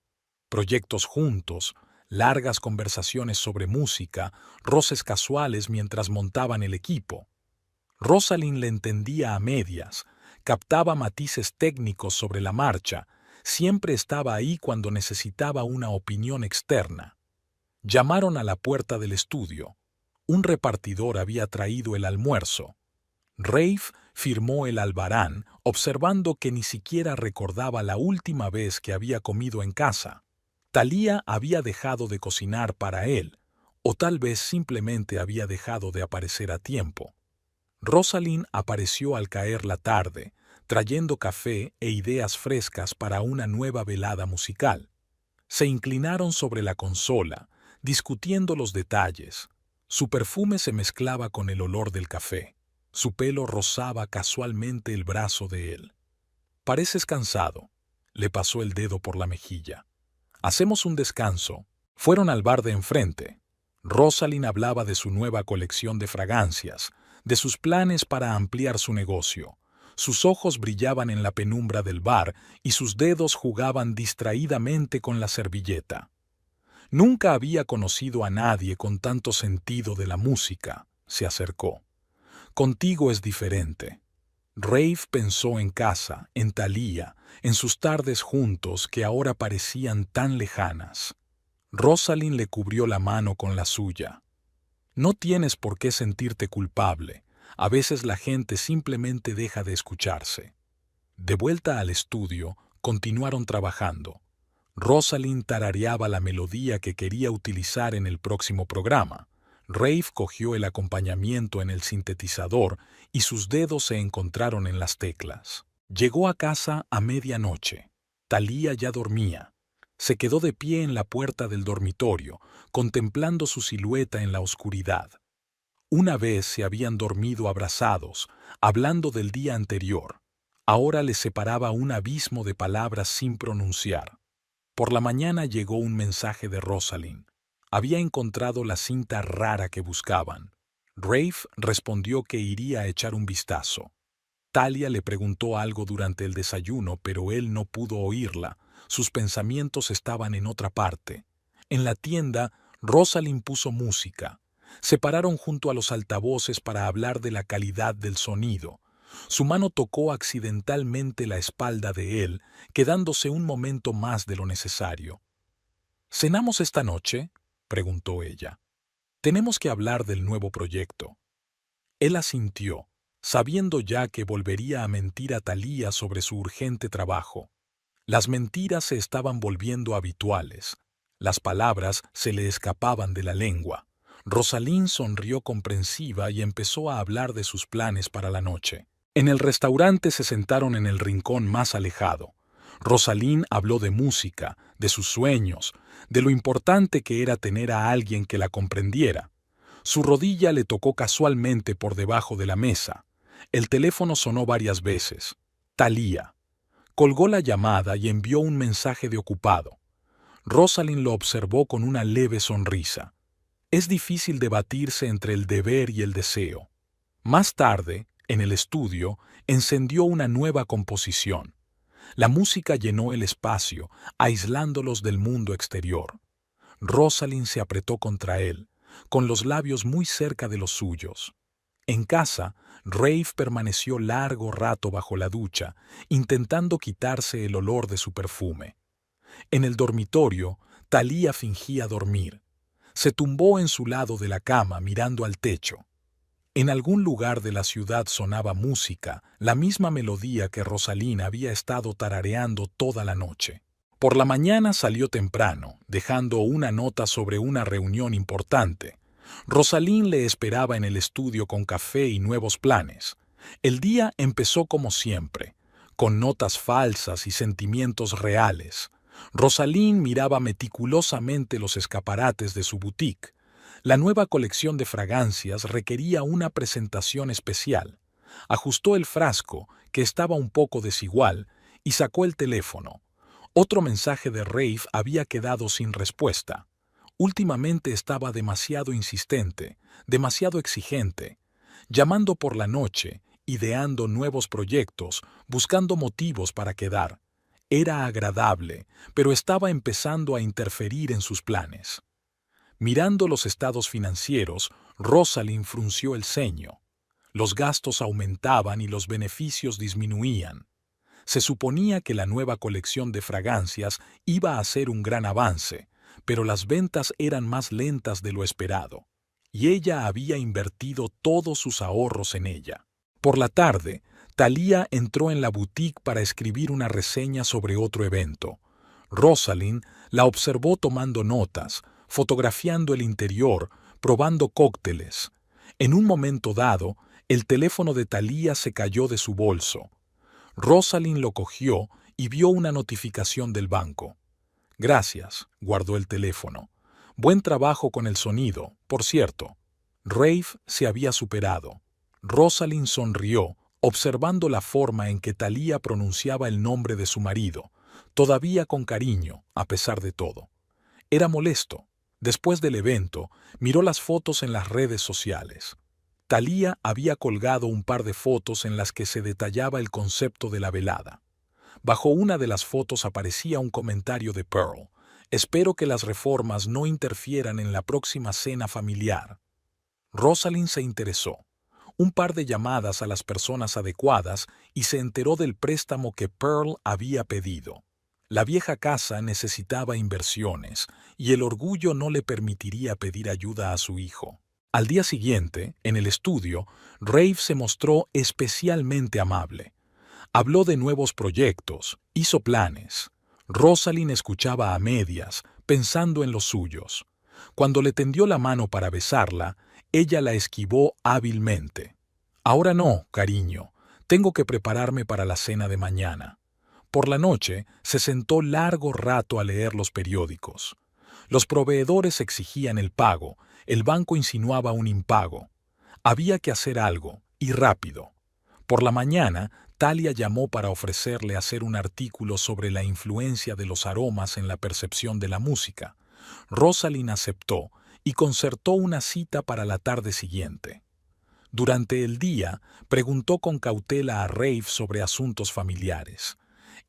Proyectos juntos, largas conversaciones sobre música, roces casuales mientras montaban el equipo. Rosalind le entendía a medias, captaba matices técnicos sobre la marcha, siempre estaba ahí cuando necesitaba una opinión externa. Llamaron a la puerta del estudio. Un repartidor había traído el almuerzo. Rafe firmó el albarán, observando que ni siquiera recordaba la última vez que había comido en casa. Thalía había dejado de cocinar para él, o tal vez simplemente había dejado de aparecer a tiempo. Rosalind apareció al caer la tarde, trayendo café e ideas frescas para una nueva velada musical. Se inclinaron sobre la consola, discutiendo los detalles. Su perfume se mezclaba con el olor del café. Su pelo rozaba casualmente el brazo de él. «Pareces cansado», le pasó el dedo por la mejilla. «Hacemos un descanso». Fueron al bar de enfrente. Rosalind hablaba de su nueva colección de fragancias, de sus planes para ampliar su negocio. Sus ojos brillaban en la penumbra del bar y sus dedos jugaban distraídamente con la servilleta. Nunca había conocido a nadie con tanto sentido de la música. Se acercó. «Contigo es diferente». Rafe pensó en casa, en Thalía, en sus tardes juntos que ahora parecían tan lejanas. Rosalind le cubrió la mano con la suya. «No tienes por qué sentirte culpable. A veces la gente simplemente deja de escucharse». De vuelta al estudio, continuaron trabajando. Rosalind tarareaba la melodía que quería utilizar en el próximo programa. Rafe cogió el acompañamiento en el sintetizador y sus dedos se encontraron en las teclas. Llegó a casa a medianoche. Thalía ya dormía. Se quedó de pie en la puerta del dormitorio, contemplando su silueta en la oscuridad. Una vez se habían dormido abrazados, hablando del día anterior. Ahora les separaba un abismo de palabras sin pronunciar. Por la mañana llegó un mensaje de Rosalind. Había encontrado la cinta rara que buscaban. Rafe respondió que iría a echar un vistazo. Thalía le preguntó algo durante el desayuno, pero él no pudo oírla. Sus pensamientos estaban en otra parte. En la tienda, Rosalind puso música. Se pararon junto a los altavoces para hablar de la calidad del sonido. Su mano tocó accidentalmente la espalda de él, quedándose un momento más de lo necesario. «¿Cenamos esta noche?», preguntó ella. «Tenemos que hablar del nuevo proyecto». Él asintió, sabiendo ya que volvería a mentir a Thalía sobre su urgente trabajo. Las mentiras se estaban volviendo habituales. Las palabras se le escapaban de la lengua. Rosalind sonrió comprensiva y empezó a hablar de sus planes para la noche. En el restaurante se sentaron en el rincón más alejado. Rosalind habló de música, de sus sueños, de lo importante que era tener a alguien que la comprendiera. Su rodilla le tocó casualmente por debajo de la mesa. El teléfono sonó varias veces. Thalía. Colgó la llamada y envió un mensaje de ocupado. Rosalind lo observó con una leve sonrisa. Es difícil debatirse entre el deber y el deseo. Más tarde, en el estudio, encendió una nueva composición. La música llenó el espacio, aislándolos del mundo exterior. Rosalind se apretó contra él, con los labios muy cerca de los suyos. En casa, Rafe permaneció largo rato bajo la ducha, intentando quitarse el olor de su perfume. En el dormitorio, Thalía fingía dormir. Se tumbó en su lado de la cama mirando al techo. En algún lugar de la ciudad sonaba música, la misma melodía que Rosalind había estado tarareando toda la noche. Por la mañana salió temprano, dejando una nota sobre una reunión importante. Rosalind le esperaba en el estudio con café y nuevos planes. El día empezó como siempre, con notas falsas y sentimientos reales. Rosalind miraba meticulosamente los escaparates de su boutique. La nueva colección de fragancias requería una presentación especial. Ajustó el frasco, que estaba un poco desigual, y sacó el teléfono. Otro mensaje de Rafe había quedado sin respuesta. Últimamente estaba demasiado insistente, demasiado exigente, llamando por la noche, ideando nuevos proyectos, buscando motivos para quedar. Era agradable, pero estaba empezando a interferir en sus planes. Mirando los estados financieros, Rosalind frunció el ceño. Los gastos aumentaban y los beneficios disminuían. Se suponía que la nueva colección de fragancias iba a ser un gran avance, pero las ventas eran más lentas de lo esperado, y ella había invertido todos sus ahorros en ella. Por la tarde, Thalía entró en la boutique para escribir una reseña sobre otro evento. Rosalind la observó tomando notas, fotografiando el interior, probando cócteles. En un momento dado, el teléfono de Thalía se cayó de su bolso. Rosalind lo cogió y vio una notificación del banco. Gracias, guardó el teléfono. Buen trabajo con el sonido, por cierto. Rafe se había superado. Rosalind sonrió, observando la forma en que Thalía pronunciaba el nombre de su marido, todavía con cariño, a pesar de todo. Era molesto. Después del evento, miró las fotos en las redes sociales. Thalía había colgado un par de fotos en las que se detallaba el concepto de la velada. Bajo una de las fotos aparecía un comentario de Pearl. Espero que las reformas no interfieran en la próxima cena familiar. Rosalind se interesó. Un par de llamadas a las personas adecuadas y se enteró del préstamo que Pearl había pedido. La vieja casa necesitaba inversiones y el orgullo no le permitiría pedir ayuda a su hijo. Al día siguiente, en el estudio, Rafe se mostró especialmente amable. Habló de nuevos proyectos, hizo planes. Rosalind escuchaba a medias, pensando en los suyos. Cuando le tendió la mano para besarla, ella la esquivó hábilmente. Ahora no, cariño. Tengo que prepararme para la cena de mañana. Por la noche, se sentó largo rato a leer los periódicos. Los proveedores exigían el pago, el banco insinuaba un impago. Había que hacer algo, y rápido. Por la mañana, Thalía llamó para ofrecerle hacer un artículo sobre la influencia de los aromas en la percepción de la música. Rosalind aceptó y concertó una cita para la tarde siguiente. Durante el día, preguntó con cautela a Rafe sobre asuntos familiares.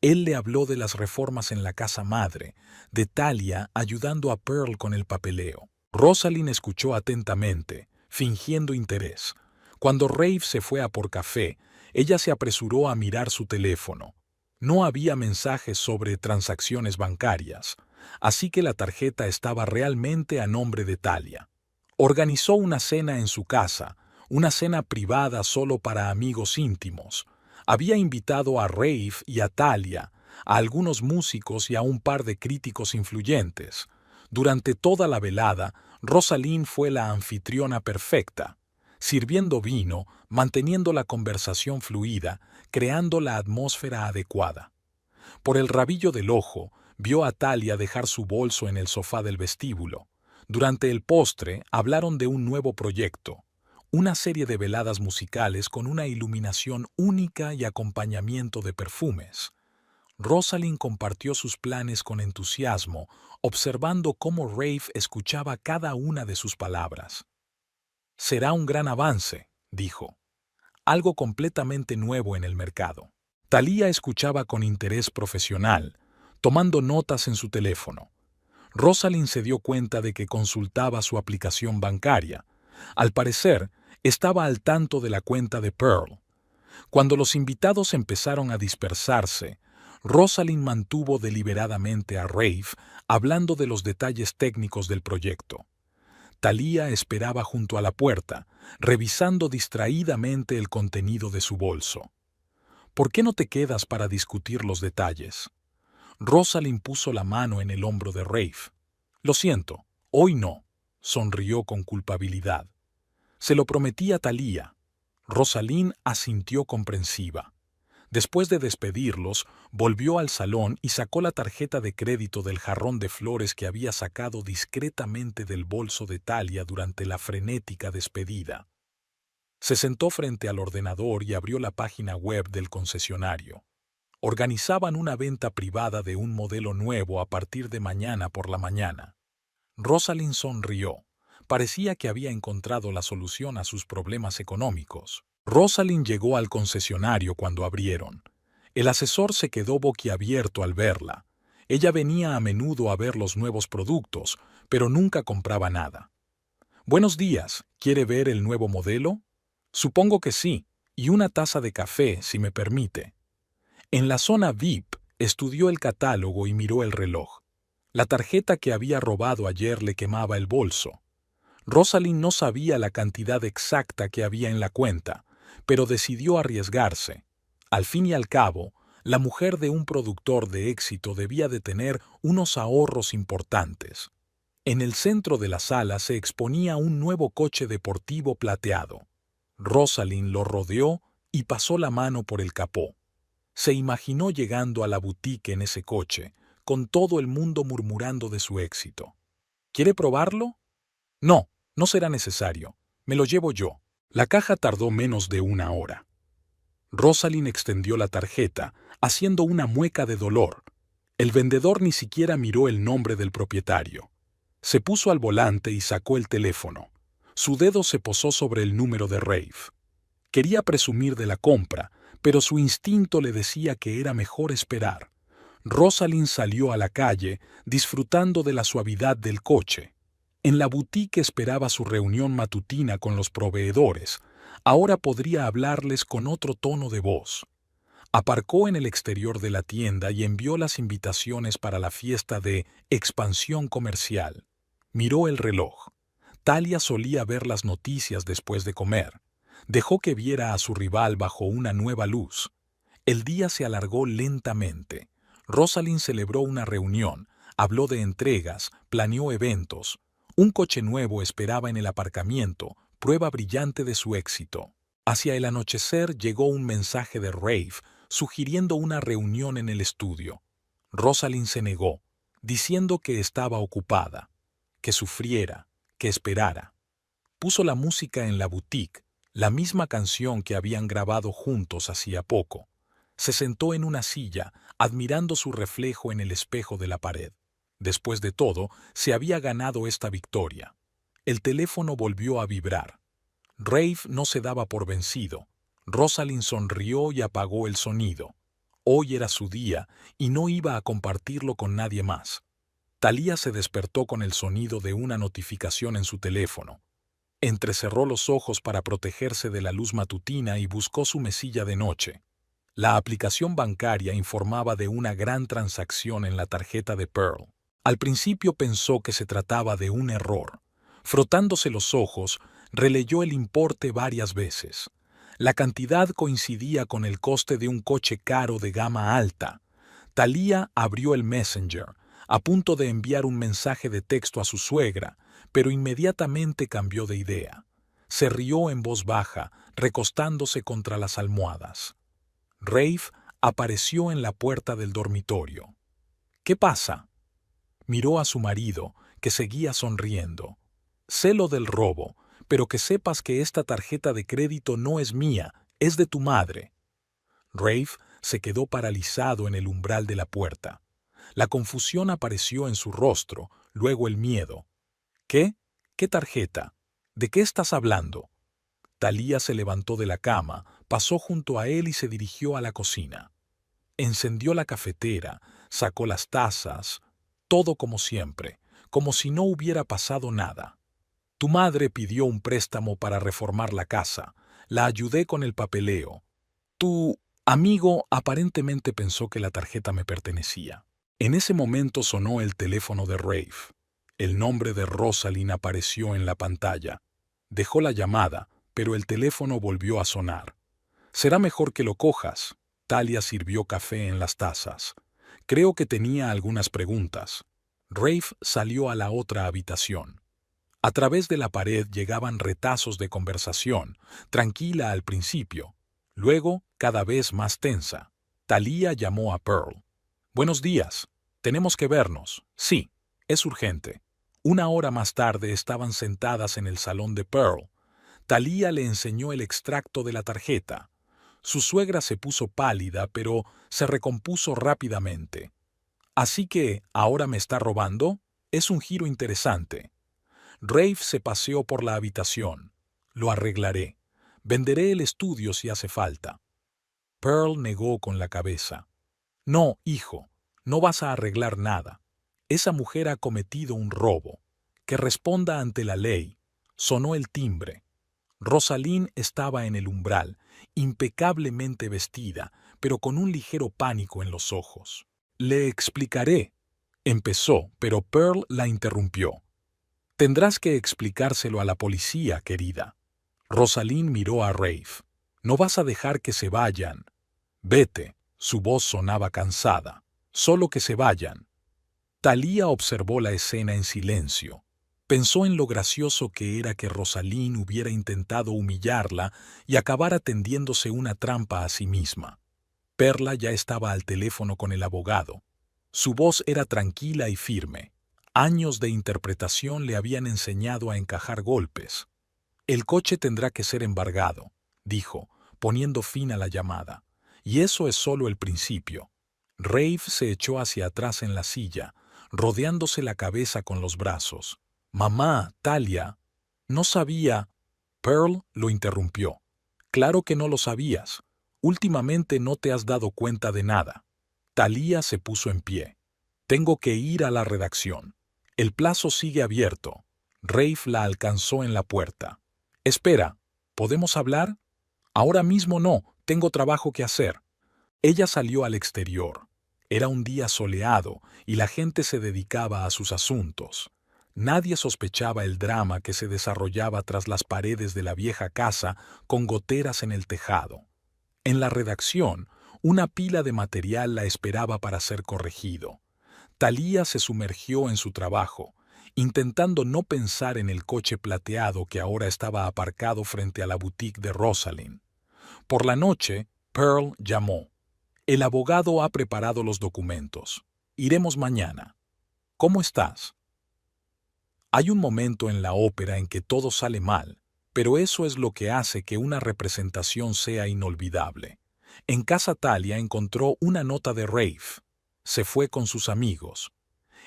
Él le habló de las reformas en la casa madre, de Thalía ayudando a Pearl con el papeleo. Rosalind escuchó atentamente, fingiendo interés. Cuando Rafe se fue a por café, ella se apresuró a mirar su teléfono. No había mensajes sobre transacciones bancarias, así que la tarjeta estaba realmente a nombre de Thalía. Organizó una cena en su casa, una cena privada solo para amigos íntimos. Había invitado a Rafe y a Thalía, a algunos músicos y a un par de críticos influyentes. Durante toda la velada, Rosalind fue la anfitriona perfecta, sirviendo vino, manteniendo la conversación fluida, creando la atmósfera adecuada. Por el rabillo del ojo, vio a Thalía dejar su bolso en el sofá del vestíbulo. Durante el postre, hablaron de un nuevo proyecto, una serie de veladas musicales con una iluminación única y acompañamiento de perfumes. Rosalind compartió sus planes con entusiasmo, observando cómo Rafe escuchaba cada una de sus palabras. «Será un gran avance», dijo. «Algo completamente nuevo en el mercado». Thalía escuchaba con interés profesional, tomando notas en su teléfono. Rosalind se dio cuenta de que consultaba su aplicación bancaria. Al parecer, estaba al tanto de la cuenta de Pearl. Cuando los invitados empezaron a dispersarse, Rosalind mantuvo deliberadamente a Rafe hablando de los detalles técnicos del proyecto. Thalía esperaba junto a la puerta, revisando distraídamente el contenido de su bolso. «¿Por qué no te quedas para discutir los detalles?» Rosalind puso la mano en el hombro de Rafe. «Lo siento, hoy no», sonrió con culpabilidad. «Se lo prometí a Thalía». Rosalind asintió comprensiva. Después de despedirlos, volvió al salón y sacó la tarjeta de crédito del jarrón de flores que había sacado discretamente del bolso de Thalía durante la frenética despedida. Se sentó frente al ordenador y abrió la página web del concesionario. Organizaban una venta privada de un modelo nuevo a partir de mañana por la mañana. Rosalind sonrió. Parecía que había encontrado la solución a sus problemas económicos. Rosalind llegó al concesionario cuando abrieron. El asesor se quedó boquiabierto al verla. Ella venía a menudo a ver los nuevos productos, pero nunca compraba nada. «Buenos días, ¿quiere ver el nuevo modelo?» «Supongo que sí, y una taza de café, si me permite». En la zona VIP, estudió el catálogo y miró el reloj. La tarjeta que había robado ayer le quemaba el bolso. Rosalind no sabía la cantidad exacta que había en la cuenta, pero decidió arriesgarse. Al fin y al cabo, la mujer de un productor de éxito debía de tener unos ahorros importantes. En el centro de la sala se exponía un nuevo coche deportivo plateado. Rosalind lo rodeó y pasó la mano por el capó. Se imaginó llegando a la boutique en ese coche, con todo el mundo murmurando de su éxito. «¿Quiere probarlo?» «No, no será necesario. Me lo llevo yo». La caja tardó menos de una hora. Rosalind extendió la tarjeta, haciendo una mueca de dolor. El vendedor ni siquiera miró el nombre del propietario. Se puso al volante y sacó el teléfono. Su dedo se posó sobre el número de Rafe. Quería presumir de la compra, pero su instinto le decía que era mejor esperar. Rosalind salió a la calle, disfrutando de la suavidad del coche. En la boutique esperaba su reunión matutina con los proveedores. Ahora podría hablarles con otro tono de voz. Aparcó en el exterior de la tienda y envió las invitaciones para la fiesta de expansión comercial. Miró el reloj. Talia solía ver las noticias después de comer. Dejó que viera a su rival bajo una nueva luz. El día se alargó lentamente. Rosalind celebró una reunión, habló de entregas, planeó eventos. Un coche nuevo esperaba en el aparcamiento, prueba brillante de su éxito. Hacia el anochecer llegó un mensaje de Rafe sugiriendo una reunión en el estudio. Rosalind se negó, diciendo que estaba ocupada, que sufriera, que esperara. Puso la música en la boutique, la misma canción que habían grabado juntos hacía poco. Se sentó en una silla, admirando su reflejo en el espejo de la pared. Después de todo, se había ganado esta victoria. El teléfono volvió a vibrar. Rafe no se daba por vencido. Rosalind sonrió y apagó el sonido. Hoy era su día y no iba a compartirlo con nadie más. Talia se despertó con el sonido de una notificación en su teléfono. Entrecerró los ojos para protegerse de la luz matutina y buscó su mesilla de noche. La aplicación bancaria informaba de una gran transacción en la tarjeta de Pearl. Al principio pensó que se trataba de un error. Frotándose los ojos, releyó el importe varias veces. La cantidad coincidía con el coste de un coche caro de gama alta. Talia abrió el Messenger, a punto de enviar un mensaje de texto a su suegra, pero inmediatamente cambió de idea. Se rió en voz baja, recostándose contra las almohadas. Rafe apareció en la puerta del dormitorio. «¿Qué pasa?» Miró a su marido, que seguía sonriendo. «Sé lo del robo, pero que sepas que esta tarjeta de crédito no es mía, es de tu madre». Rafe se quedó paralizado en el umbral de la puerta. La confusión apareció en su rostro, luego el miedo. «¿Qué? ¿Qué tarjeta? ¿De qué estás hablando?» Talia se levantó de la cama, pasó junto a él y se dirigió a la cocina. Encendió la cafetera, sacó las tazas, todo como siempre, como si no hubiera pasado nada. «Tu madre pidió un préstamo para reformar la casa. La ayudé con el papeleo. Tu amigo aparentemente pensó que la tarjeta me pertenecía». En ese momento sonó el teléfono de Rafe. El nombre de Rosalind apareció en la pantalla. Dejó la llamada, pero el teléfono volvió a sonar. «Será mejor que lo cojas». Talia sirvió café en las tazas. Creo que tenía algunas preguntas. Rafe salió a la otra habitación. A través de la pared llegaban retazos de conversación, tranquila al principio, luego cada vez más tensa. Talia llamó a Pearl. «Buenos días. Tenemos que vernos. Sí, es urgente». Una hora más tarde estaban sentadas en el salón de Pearl. Talia le enseñó el extracto de la tarjeta. Su suegra se puso pálida, pero se recompuso rápidamente. «¿Así que ahora me está robando? Es un giro interesante». Rafe se paseó por la habitación. «Lo arreglaré. Venderé el estudio si hace falta». Pearl negó con la cabeza. «No, hijo, no vas a arreglar nada. Esa mujer ha cometido un robo. Que responda ante la ley». Sonó el timbre. Rosalind estaba en el umbral, impecablemente vestida, pero con un ligero pánico en los ojos. «Le explicaré», empezó, pero Pearl la interrumpió. «Tendrás que explicárselo a la policía, querida». Rosalind miró a Rafe. «No vas a dejar que se vayan». «Vete», su voz sonaba cansada. «Solo que se vayan». Thalía observó la escena en silencio. Pensó en lo gracioso que era que Rosalind hubiera intentado humillarla y acabara tendiéndose una trampa a sí misma. Perla ya estaba al teléfono con el abogado. Su voz era tranquila y firme. Años de interpretación le habían enseñado a encajar golpes. «El coche tendrá que ser embargado», dijo, poniendo fin a la llamada. «Y eso es solo el principio». Rafe se echó hacia atrás en la silla, rodeándose la cabeza con los brazos. «Mamá, Thalia». «No sabía». Pearl lo interrumpió. «Claro que no lo sabías. Últimamente no te has dado cuenta de nada». Thalía se puso en pie. «Tengo que ir a la redacción. El plazo sigue abierto». Rafe la alcanzó en la puerta. «Espera, ¿podemos hablar?» «Ahora mismo no, tengo trabajo que hacer». Ella salió al exterior. Era un día soleado y la gente se dedicaba a sus asuntos. Nadie sospechaba el drama que se desarrollaba tras las paredes de la vieja casa con goteras en el tejado. En la redacción, una pila de material la esperaba para ser corregido. Thalía se sumergió en su trabajo, intentando no pensar en el coche plateado que ahora estaba aparcado frente a la boutique de Rosalind. Por la noche, Pearl llamó. «El abogado ha preparado los documentos. Iremos mañana. ¿Cómo estás?» Hay un momento en la ópera en que todo sale mal, pero eso es lo que hace que una representación sea inolvidable. En casa Thalia encontró una nota de Rafe. Se fue con sus amigos.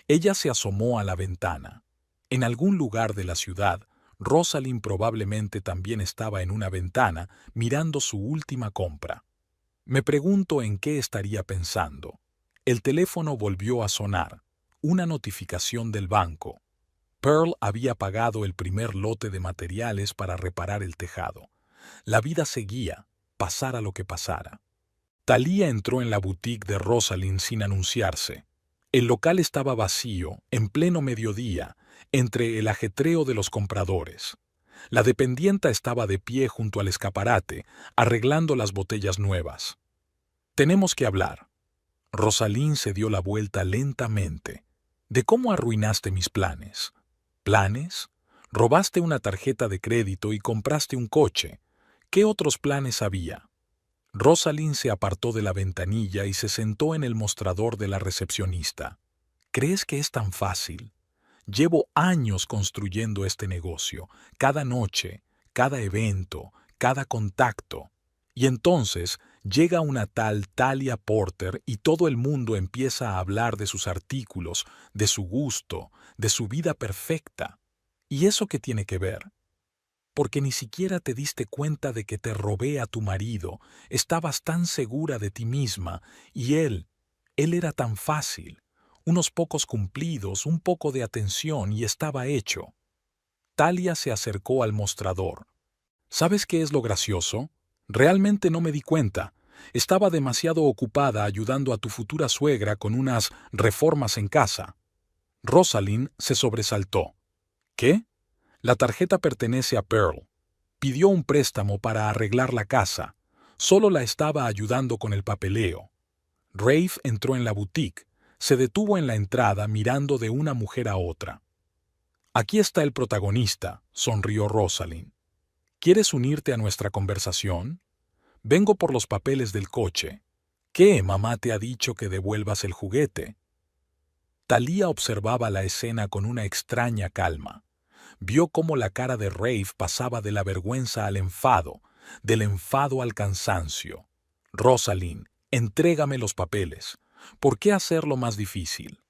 Ella se asomó a la ventana. En algún lugar de la ciudad, Rosalind probablemente también estaba en una ventana mirando su última compra. Me pregunto en qué estaría pensando. El teléfono volvió a sonar. Una notificación del banco. Pearl había pagado el primer lote de materiales para reparar el tejado. La vida seguía, pasara lo que pasara. Thalía entró en la boutique de Rosalind sin anunciarse. El local estaba vacío, en pleno mediodía, entre el ajetreo de los compradores. La dependienta estaba de pie junto al escaparate, arreglando las botellas nuevas. «Tenemos que hablar». Rosalind se dio la vuelta lentamente. «¿De cómo arruinaste mis planes?» «¿Planes? Robaste una tarjeta de crédito y compraste un coche. ¿Qué otros planes había?» Rosalind se apartó de la ventanilla y se sentó en el mostrador de la recepcionista. «¿Crees que es tan fácil? Llevo años construyendo este negocio, cada noche, cada evento, cada contacto. Y entonces llega una tal Thalia Porter y todo el mundo empieza a hablar de sus artículos, de su gusto, de su vida perfecta. ¿Y eso qué tiene que ver? Porque ni siquiera te diste cuenta de que te robé a tu marido, estabas tan segura de ti misma, y él era tan fácil. Unos pocos cumplidos, un poco de atención y estaba hecho». Thalia se acercó al mostrador. «¿Sabes qué es lo gracioso? Realmente no me di cuenta. Estaba demasiado ocupada ayudando a tu futura suegra con unas reformas en casa». Rosalind se sobresaltó. «¿Qué? La tarjeta pertenece a Pearl. Pidió un préstamo para arreglar la casa. Solo la estaba ayudando con el papeleo». Rafe entró en la boutique. Se detuvo en la entrada mirando de una mujer a otra. «Aquí está el protagonista», sonrió Rosalind. «¿Quieres unirte a nuestra conversación? Vengo por los papeles del coche. ¿Qué, mamá te ha dicho que devuelvas el juguete?» Thalía observaba la escena con una extraña calma. Vio cómo la cara de Rafe pasaba de la vergüenza al enfado, del enfado al cansancio. Rosalind, entrégame los papeles. ¿Por qué hacerlo más difícil?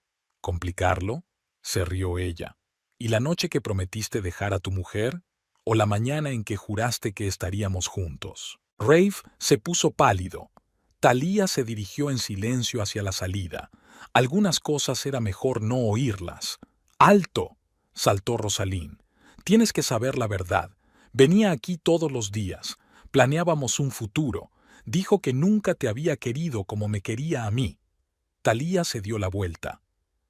¿Complicarlo? Se rió ella. ¿Y la noche que prometiste dejar a tu mujer? ¿O la mañana en que juraste que estaríamos juntos? Rafe se puso pálido. Thalía se dirigió en silencio hacia la salida. Algunas cosas era mejor no oírlas. ¡Alto!, saltó Rosalind. Tienes que saber la verdad. Venía aquí todos los días. Planeábamos un futuro. Dijo que nunca te había querido como me quería a mí. Thalía se dio la vuelta.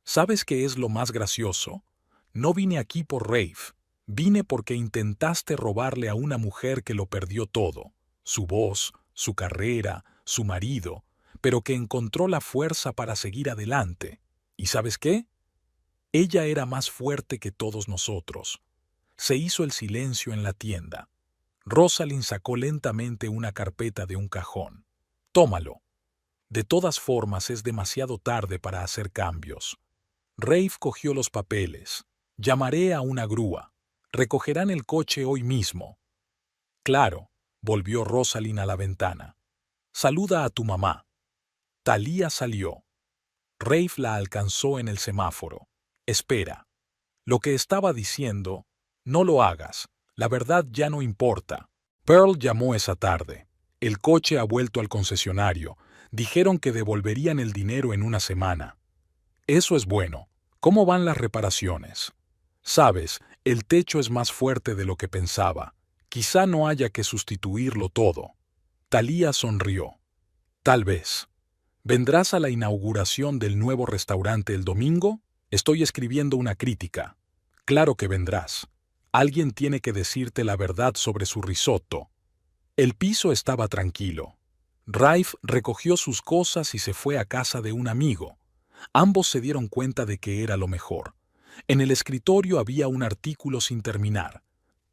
¿Sabes qué es lo más gracioso? No vine aquí por Rafe. Vine porque intentaste robarle a una mujer que lo perdió todo. Su voz, su carrera, su marido, pero que encontró la fuerza para seguir adelante. ¿Y sabes qué? Ella era más fuerte que todos nosotros. Se hizo el silencio en la tienda. Rosalind sacó lentamente una carpeta de un cajón. Tómalo. De todas formas es demasiado tarde para hacer cambios. Rafe cogió los papeles. Llamaré a una grúa. Recogerán el coche hoy mismo. Claro, volvió Rosalind a la ventana. Saluda a tu mamá. Thalía salió. Rafe la alcanzó en el semáforo. Espera. Lo que estaba diciendo, no lo hagas. La verdad ya no importa. Pearl llamó esa tarde. El coche ha vuelto al concesionario. Dijeron que devolverían el dinero en una semana. Eso es bueno. ¿Cómo van las reparaciones? Sabes, el techo es más fuerte de lo que pensaba. Quizá no haya que sustituirlo todo. Thalía sonrió. Tal vez. ¿Vendrás a la inauguración del nuevo restaurante el domingo? Estoy escribiendo una crítica. Claro que vendrás. Alguien tiene que decirte la verdad sobre su risotto. El piso estaba tranquilo. Rafe recogió sus cosas y se fue a casa de un amigo. Ambos se dieron cuenta de que era lo mejor. En el escritorio había un artículo sin terminar.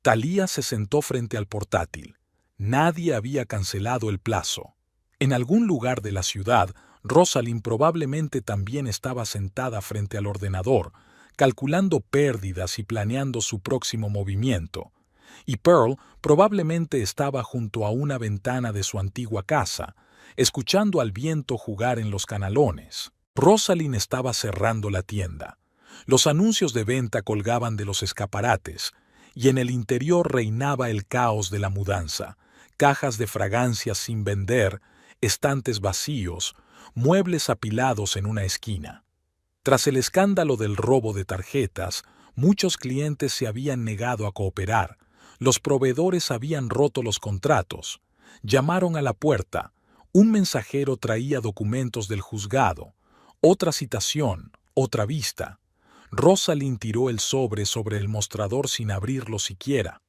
Thalía se sentó frente al portátil. Nadie había cancelado el plazo. En algún lugar de la ciudad, Rosalind probablemente también estaba sentada frente al ordenador, calculando pérdidas y planeando su próximo movimiento. Y Pearl probablemente estaba junto a una ventana de su antigua casa, escuchando al viento jugar en los canalones. Rosalind estaba cerrando la tienda. Los anuncios de venta colgaban de los escaparates, y en el interior reinaba el caos de la mudanza. Cajas de fragancias sin vender, estantes vacíos, muebles apilados en una esquina. Tras el escándalo del robo de tarjetas, muchos clientes se habían negado a cooperar. Los proveedores habían roto los contratos. Llamaron a la puerta. Un mensajero traía documentos del juzgado. Otra citación, otra vista. Rosalind tiró el sobre el mostrador sin abrirlo siquiera.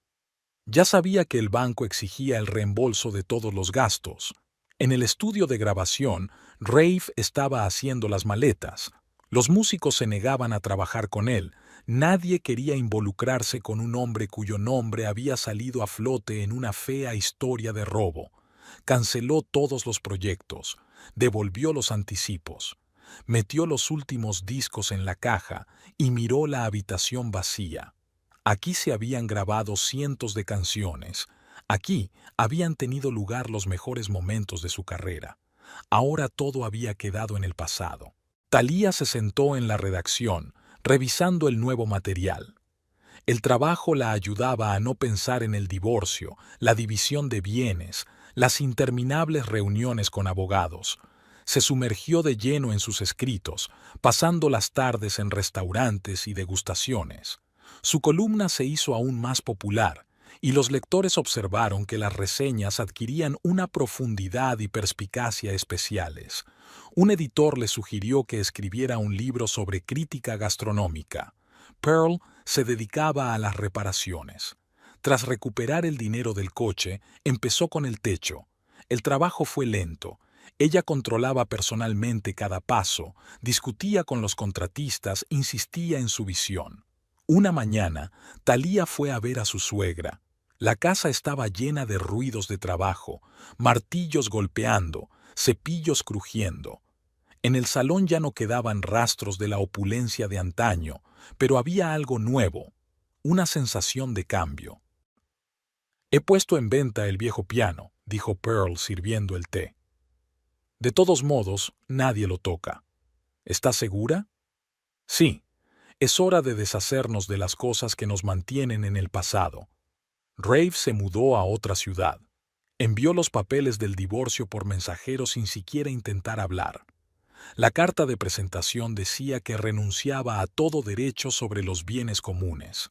Ya sabía que el banco exigía el reembolso de todos los gastos. En el estudio de grabación, Rafe estaba haciendo las maletas. Los músicos se negaban a trabajar con él. Nadie quería involucrarse con un hombre cuyo nombre había salido a flote en una fea historia de robo. Canceló todos los proyectos, devolvió los anticipos, metió los últimos discos en la caja y miró la habitación vacía. Aquí se habían grabado cientos de canciones. Aquí habían tenido lugar los mejores momentos de su carrera. Ahora todo había quedado en el pasado. Thalía se sentó en la redacción, revisando el nuevo material. El trabajo la ayudaba a no pensar en el divorcio, la división de bienes, las interminables reuniones con abogados. Se sumergió de lleno en sus escritos, pasando las tardes en restaurantes y degustaciones. Su columna se hizo aún más popular, y los lectores observaron que las reseñas adquirían una profundidad y perspicacia especiales. Un editor le sugirió que escribiera un libro sobre crítica gastronómica. Pearl se dedicaba a las reparaciones. Tras recuperar el dinero del coche, empezó con el techo. El trabajo fue lento. Ella controlaba personalmente cada paso, discutía con los contratistas, insistía en su visión. Una mañana, Thalía fue a ver a su suegra. La casa estaba llena de ruidos de trabajo, martillos golpeando, cepillos crujiendo. En el salón ya no quedaban rastros de la opulencia de antaño, pero había algo nuevo, una sensación de cambio. «He puesto en venta el viejo piano», dijo Pearl sirviendo el té. De todos modos, nadie lo toca. ¿Estás segura? Sí. Es hora de deshacernos de las cosas que nos mantienen en el pasado. Rafe se mudó a otra ciudad. Envió los papeles del divorcio por mensajero sin siquiera intentar hablar. La carta de presentación decía que renunciaba a todo derecho sobre los bienes comunes.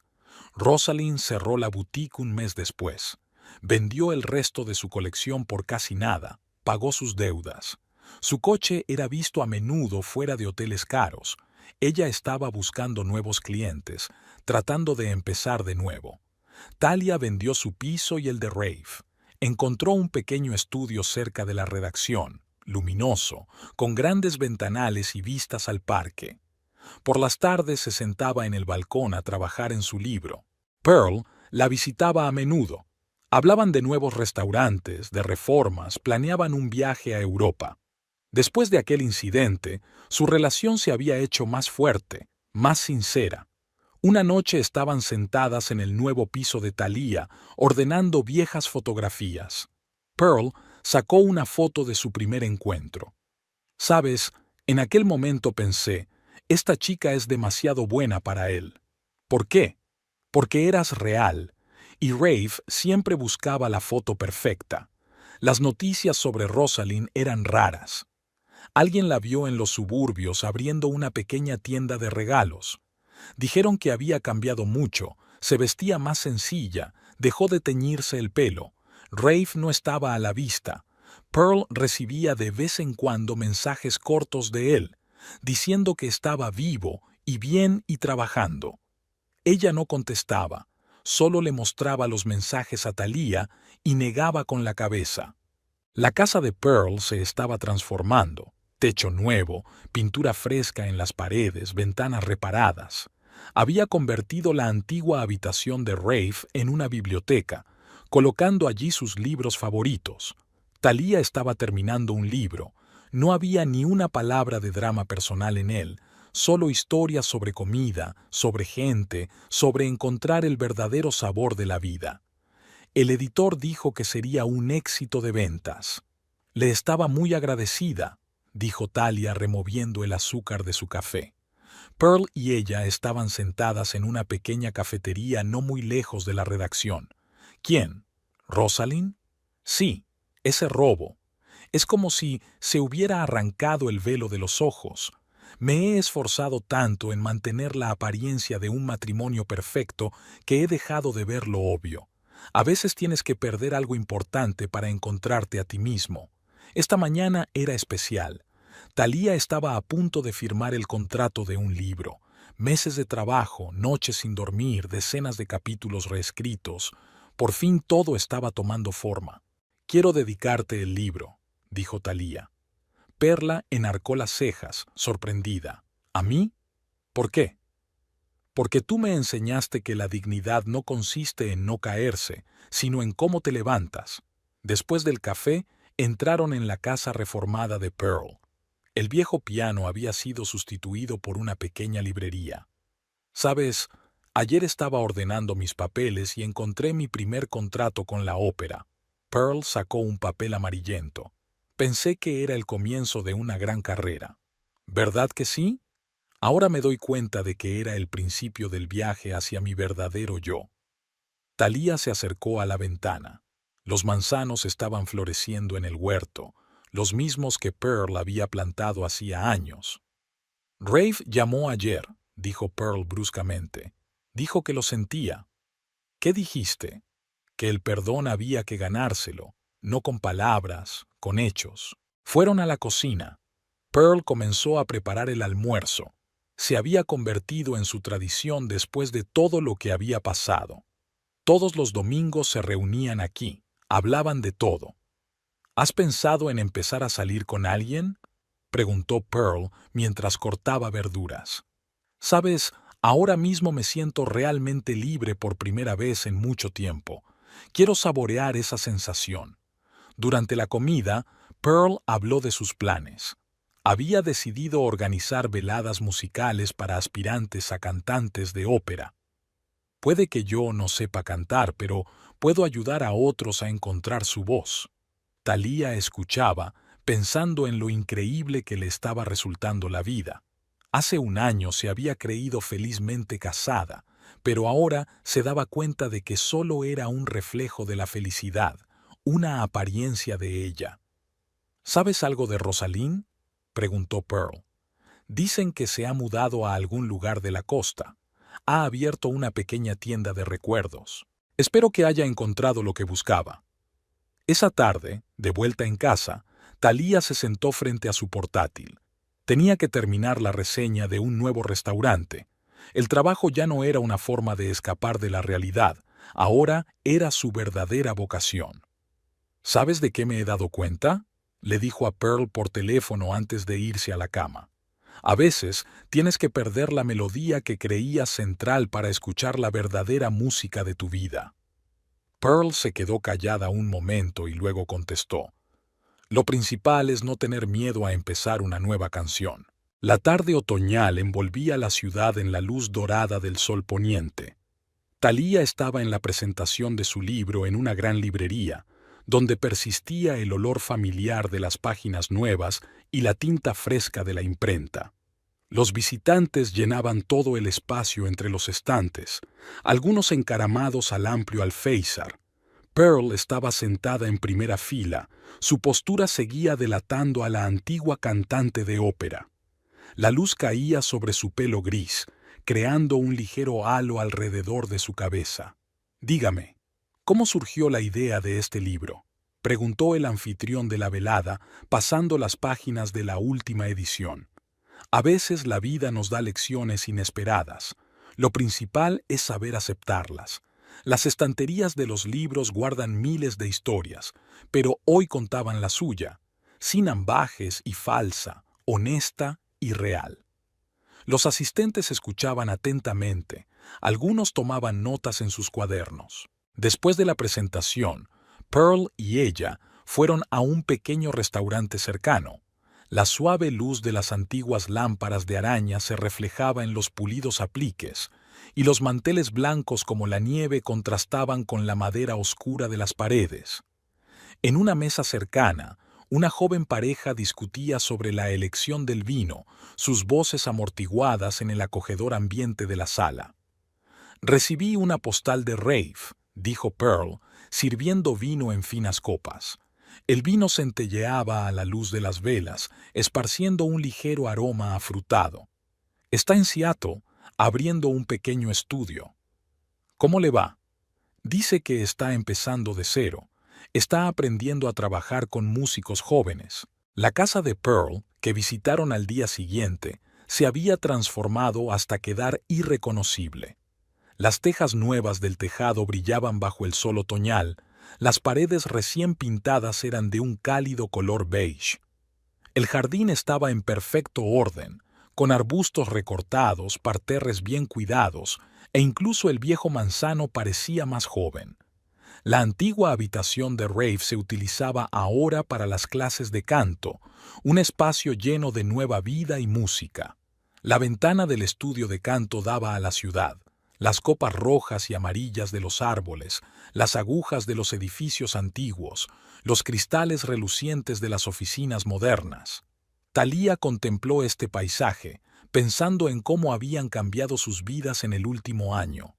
Rosalind cerró la boutique un mes después. Vendió el resto de su colección por casi nada. Pagó sus deudas. Su coche era visto a menudo fuera de hoteles caros. Ella estaba buscando nuevos clientes, tratando de empezar de nuevo. Talia vendió su piso y el de Rafe. Encontró un pequeño estudio cerca de la redacción, luminoso, con grandes ventanales y vistas al parque. Por las tardes se sentaba en el balcón a trabajar en su libro. Pearl la visitaba a menudo. Hablaban de nuevos restaurantes, de reformas, planeaban un viaje a Europa. Después de aquel incidente, su relación se había hecho más fuerte, más sincera. Una noche estaban sentadas en el nuevo piso de Talia, ordenando viejas fotografías. Pearl sacó una foto de su primer encuentro. Sabes, en aquel momento pensé, esta chica es demasiado buena para él. ¿Por qué? Porque eras real, y Rafe siempre buscaba la foto perfecta. Las noticias sobre Rosalind eran raras. Alguien la vio en los suburbios abriendo una pequeña tienda de regalos. Dijeron que había cambiado mucho, se vestía más sencilla, dejó de teñirse el pelo. Rafe no estaba a la vista. Pearl recibía de vez en cuando mensajes cortos de él, diciendo que estaba vivo y bien y trabajando. Ella no contestaba, solo le mostraba los mensajes a Talia y negaba con la cabeza. La casa de Pearl se estaba transformando. Techo nuevo, pintura fresca en las paredes, ventanas reparadas. Había convertido la antigua habitación de Rafe en una biblioteca, colocando allí sus libros favoritos. Talia estaba terminando un libro. No había ni una palabra de drama personal en él, solo historias sobre comida, sobre gente, sobre encontrar el verdadero sabor de la vida. El editor dijo que sería un éxito de ventas. Le estaba muy agradecida, dijo Talia removiendo el azúcar de su café. Pearl y ella estaban sentadas en una pequeña cafetería no muy lejos de la redacción. ¿Quién? ¿Rosalind? Sí, ese robo. Es como si se hubiera arrancado el velo de los ojos. Me he esforzado tanto en mantener la apariencia de un matrimonio perfecto que he dejado de ver lo obvio. A veces tienes que perder algo importante para encontrarte a ti mismo. Esta mañana era especial. Talia estaba a punto de firmar el contrato de un libro. Meses de trabajo, noches sin dormir, decenas de capítulos reescritos. Por fin todo estaba tomando forma. Quiero dedicarte el libro, dijo Talia. Perla enarcó las cejas, sorprendida. ¿A mí? ¿Por qué? Porque tú me enseñaste que la dignidad no consiste en no caerse, sino en cómo te levantas. Después del café, entraron en la casa reformada de Pearl. El viejo piano había sido sustituido por una pequeña librería. Sabes, ayer estaba ordenando mis papeles y encontré mi primer contrato con la ópera. Pearl sacó un papel amarillento. Pensé que era el comienzo de una gran carrera. ¿Verdad que sí? Ahora me doy cuenta de que era el principio del viaje hacia mi verdadero yo. Talia se acercó a la ventana. Los manzanos estaban floreciendo en el huerto, los mismos que Pearl había plantado hacía años. Rafe llamó ayer, dijo Pearl bruscamente. Dijo que lo sentía. ¿Qué dijiste? Que el perdón había que ganárselo, no con palabras, con hechos. Fueron a la cocina. Pearl comenzó a preparar el almuerzo. Se había convertido en su tradición después de todo lo que había pasado. Todos los domingos se reunían aquí, hablaban de todo. ¿Has pensado en empezar a salir con alguien?, preguntó Pearl mientras cortaba verduras. Sabes, ahora mismo me siento realmente libre por primera vez en mucho tiempo. Quiero saborear esa sensación. Durante la comida, Pearl habló de sus planes. Había decidido organizar veladas musicales para aspirantes a cantantes de ópera. Puede que yo no sepa cantar, pero puedo ayudar a otros a encontrar su voz. Talia escuchaba, pensando en lo increíble que le estaba resultando la vida. Hace un año se había creído felizmente casada, pero ahora se daba cuenta de que solo era un reflejo de la felicidad, una apariencia de ella. ¿Sabes algo de Rosalind?, preguntó Pearl. Dicen que se ha mudado a algún lugar de la costa. Ha abierto una pequeña tienda de recuerdos. Espero que haya encontrado lo que buscaba. Esa tarde, de vuelta en casa, Thalía se sentó frente a su portátil. Tenía que terminar la reseña de un nuevo restaurante. El trabajo ya no era una forma de escapar de la realidad, ahora era su verdadera vocación. ¿Sabes de qué me he dado cuenta?, le dijo a Pearl por teléfono antes de irse a la cama. A veces tienes que perder la melodía que creías central para escuchar la verdadera música de tu vida. Pearl se quedó callada un momento y luego contestó: lo principal es no tener miedo a empezar una nueva canción. La tarde otoñal envolvía la ciudad en la luz dorada del sol poniente. Thalía estaba en la presentación de su libro en una gran librería, donde persistía el olor familiar de las páginas nuevas y la tinta fresca de la imprenta. Los visitantes llenaban todo el espacio entre los estantes, algunos encaramados al amplio alféizar. Pearl estaba sentada en primera fila, su postura seguía delatando a la antigua cantante de ópera. La luz caía sobre su pelo gris, creando un ligero halo alrededor de su cabeza. «Dígame, ¿cómo surgió la idea de este libro?», preguntó el anfitrión de la velada, pasando las páginas de la última edición. A veces la vida nos da lecciones inesperadas. Lo principal es saber aceptarlas. Las estanterías de los libros guardan miles de historias, pero hoy contaban la suya, sin ambajes y falsa, honesta y real. Los asistentes escuchaban atentamente, algunos tomaban notas en sus cuadernos. Después de la presentación, Pearl y ella fueron a un pequeño restaurante cercano. La suave luz de las antiguas lámparas de araña se reflejaba en los pulidos apliques, y los manteles blancos como la nieve contrastaban con la madera oscura de las paredes. En una mesa cercana, una joven pareja discutía sobre la elección del vino, sus voces amortiguadas en el acogedor ambiente de la sala. «Recibí una postal de Rafe», dijo Pearl, sirviendo vino en finas copas. El vino centelleaba a la luz de las velas, esparciendo un ligero aroma afrutado. «Está en Seattle, abriendo un pequeño estudio». «¿Cómo le va?». «Dice que está empezando de cero. Está aprendiendo a trabajar con músicos jóvenes». La casa de Pearl, que visitaron al día siguiente, se había transformado hasta quedar irreconocible. Las tejas nuevas del tejado brillaban bajo el sol otoñal, las paredes recién pintadas eran de un cálido color beige. El jardín estaba en perfecto orden, con arbustos recortados, parterres bien cuidados, e incluso el viejo manzano parecía más joven. La antigua habitación de Rafe se utilizaba ahora para las clases de canto, un espacio lleno de nueva vida y música. La ventana del estudio de canto daba a la ciudad, las copas rojas y amarillas de los árboles, las agujas de los edificios antiguos, los cristales relucientes de las oficinas modernas. Thalía contempló este paisaje, pensando en cómo habían cambiado sus vidas en el último año.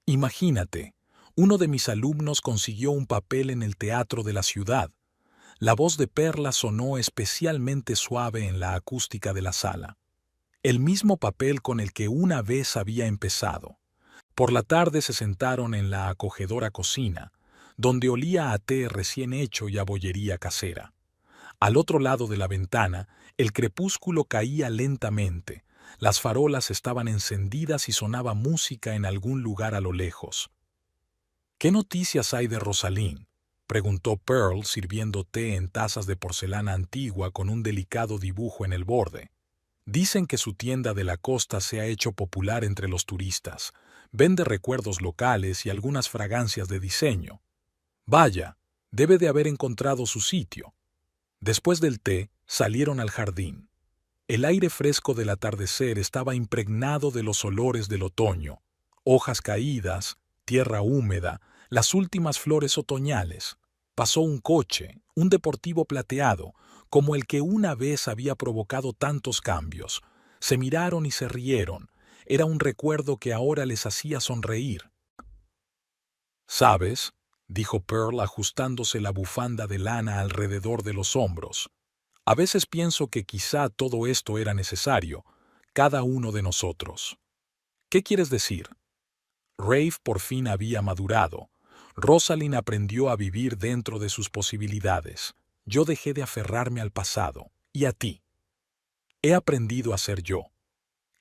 «Imagínate, uno de mis alumnos consiguió un papel en el teatro de la ciudad». La voz de Perla sonó especialmente suave en la acústica de la sala. El mismo papel con el que una vez había empezado. Por la tarde se sentaron en la acogedora cocina, donde olía a té recién hecho y a bollería casera. Al otro lado de la ventana, el crepúsculo caía lentamente, las farolas estaban encendidas y sonaba música en algún lugar a lo lejos. «¿Qué noticias hay de Rosalind?», preguntó Pearl sirviendo té en tazas de porcelana antigua con un delicado dibujo en el borde. «Dicen que su tienda de la costa se ha hecho popular entre los turistas. Vende recuerdos locales y algunas fragancias de diseño. Vaya, debe de haber encontrado su sitio». Después del té, salieron al jardín. El aire fresco del atardecer estaba impregnado de los olores del otoño, hojas caídas, tierra húmeda, las últimas flores otoñales. Pasó un coche, un deportivo plateado, como el que una vez había provocado tantos cambios. Se miraron y se rieron. Era un recuerdo que ahora les hacía sonreír. «¿Sabes?», dijo Pearl ajustándose la bufanda de lana alrededor de los hombros. «A veces pienso que quizá todo esto era necesario, cada uno de nosotros». «¿Qué quieres decir?». Rafe por fin había madurado. Rosalind aprendió a vivir dentro de sus posibilidades. Yo dejé de aferrarme al pasado. ¿Y a ti? He aprendido a ser yo.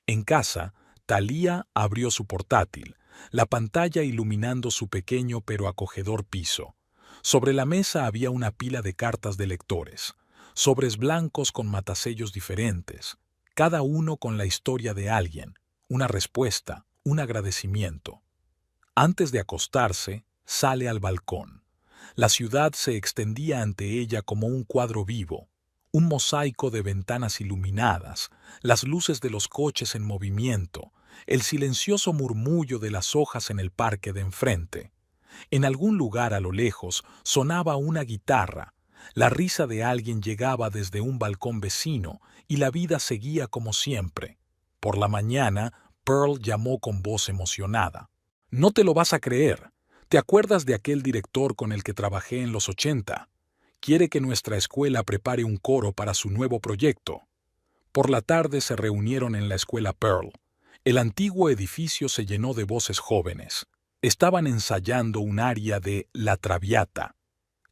En casa, Thalía abrió su portátil, la pantalla iluminando su pequeño pero acogedor piso. Sobre la mesa había una pila de cartas de lectores, sobres blancos con matasellos diferentes, cada uno con la historia de alguien, una respuesta, un agradecimiento. Antes de acostarse, sale al balcón. La ciudad se extendía ante ella como un cuadro vivo, un mosaico de ventanas iluminadas, las luces de los coches en movimiento, el silencioso murmullo de las hojas en el parque de enfrente. En algún lugar a lo lejos sonaba una guitarra, la risa de alguien llegaba desde un balcón vecino y la vida seguía como siempre. Por la mañana, Pearl llamó con voz emocionada. «No te lo vas a creer. ¿Te acuerdas de aquel director con el que trabajé en los 80? Quiere que nuestra escuela prepare un coro para su nuevo proyecto». Por la tarde se reunieron en la escuela Pearl. El antiguo edificio se llenó de voces jóvenes. Estaban ensayando un aria de La Traviata.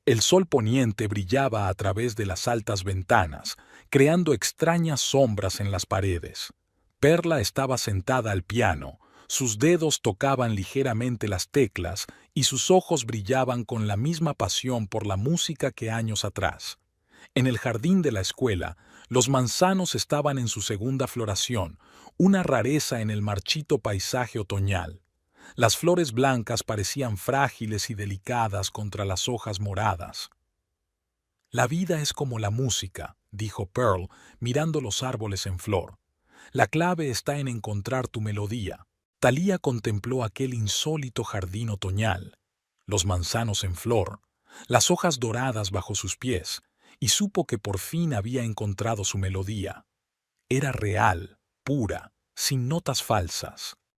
El sol poniente brillaba a través de las altas ventanas, creando extrañas sombras en las paredes. Perla estaba sentada al piano, sus dedos tocaban ligeramente las teclas y sus ojos brillaban con la misma pasión por la música que años atrás. En el jardín de la escuela, los manzanos estaban en su segunda floración, una rareza en el marchito paisaje otoñal. Las flores blancas parecían frágiles y delicadas contra las hojas moradas. «La vida es como la música», dijo Pearl, mirando los árboles en flor. «La clave está en encontrar tu melodía». Thalía contempló aquel insólito jardín otoñal, los manzanos en flor, las hojas doradas bajo sus pies, y supo que por fin había encontrado su melodía. Era real, pura, sin notas falsas.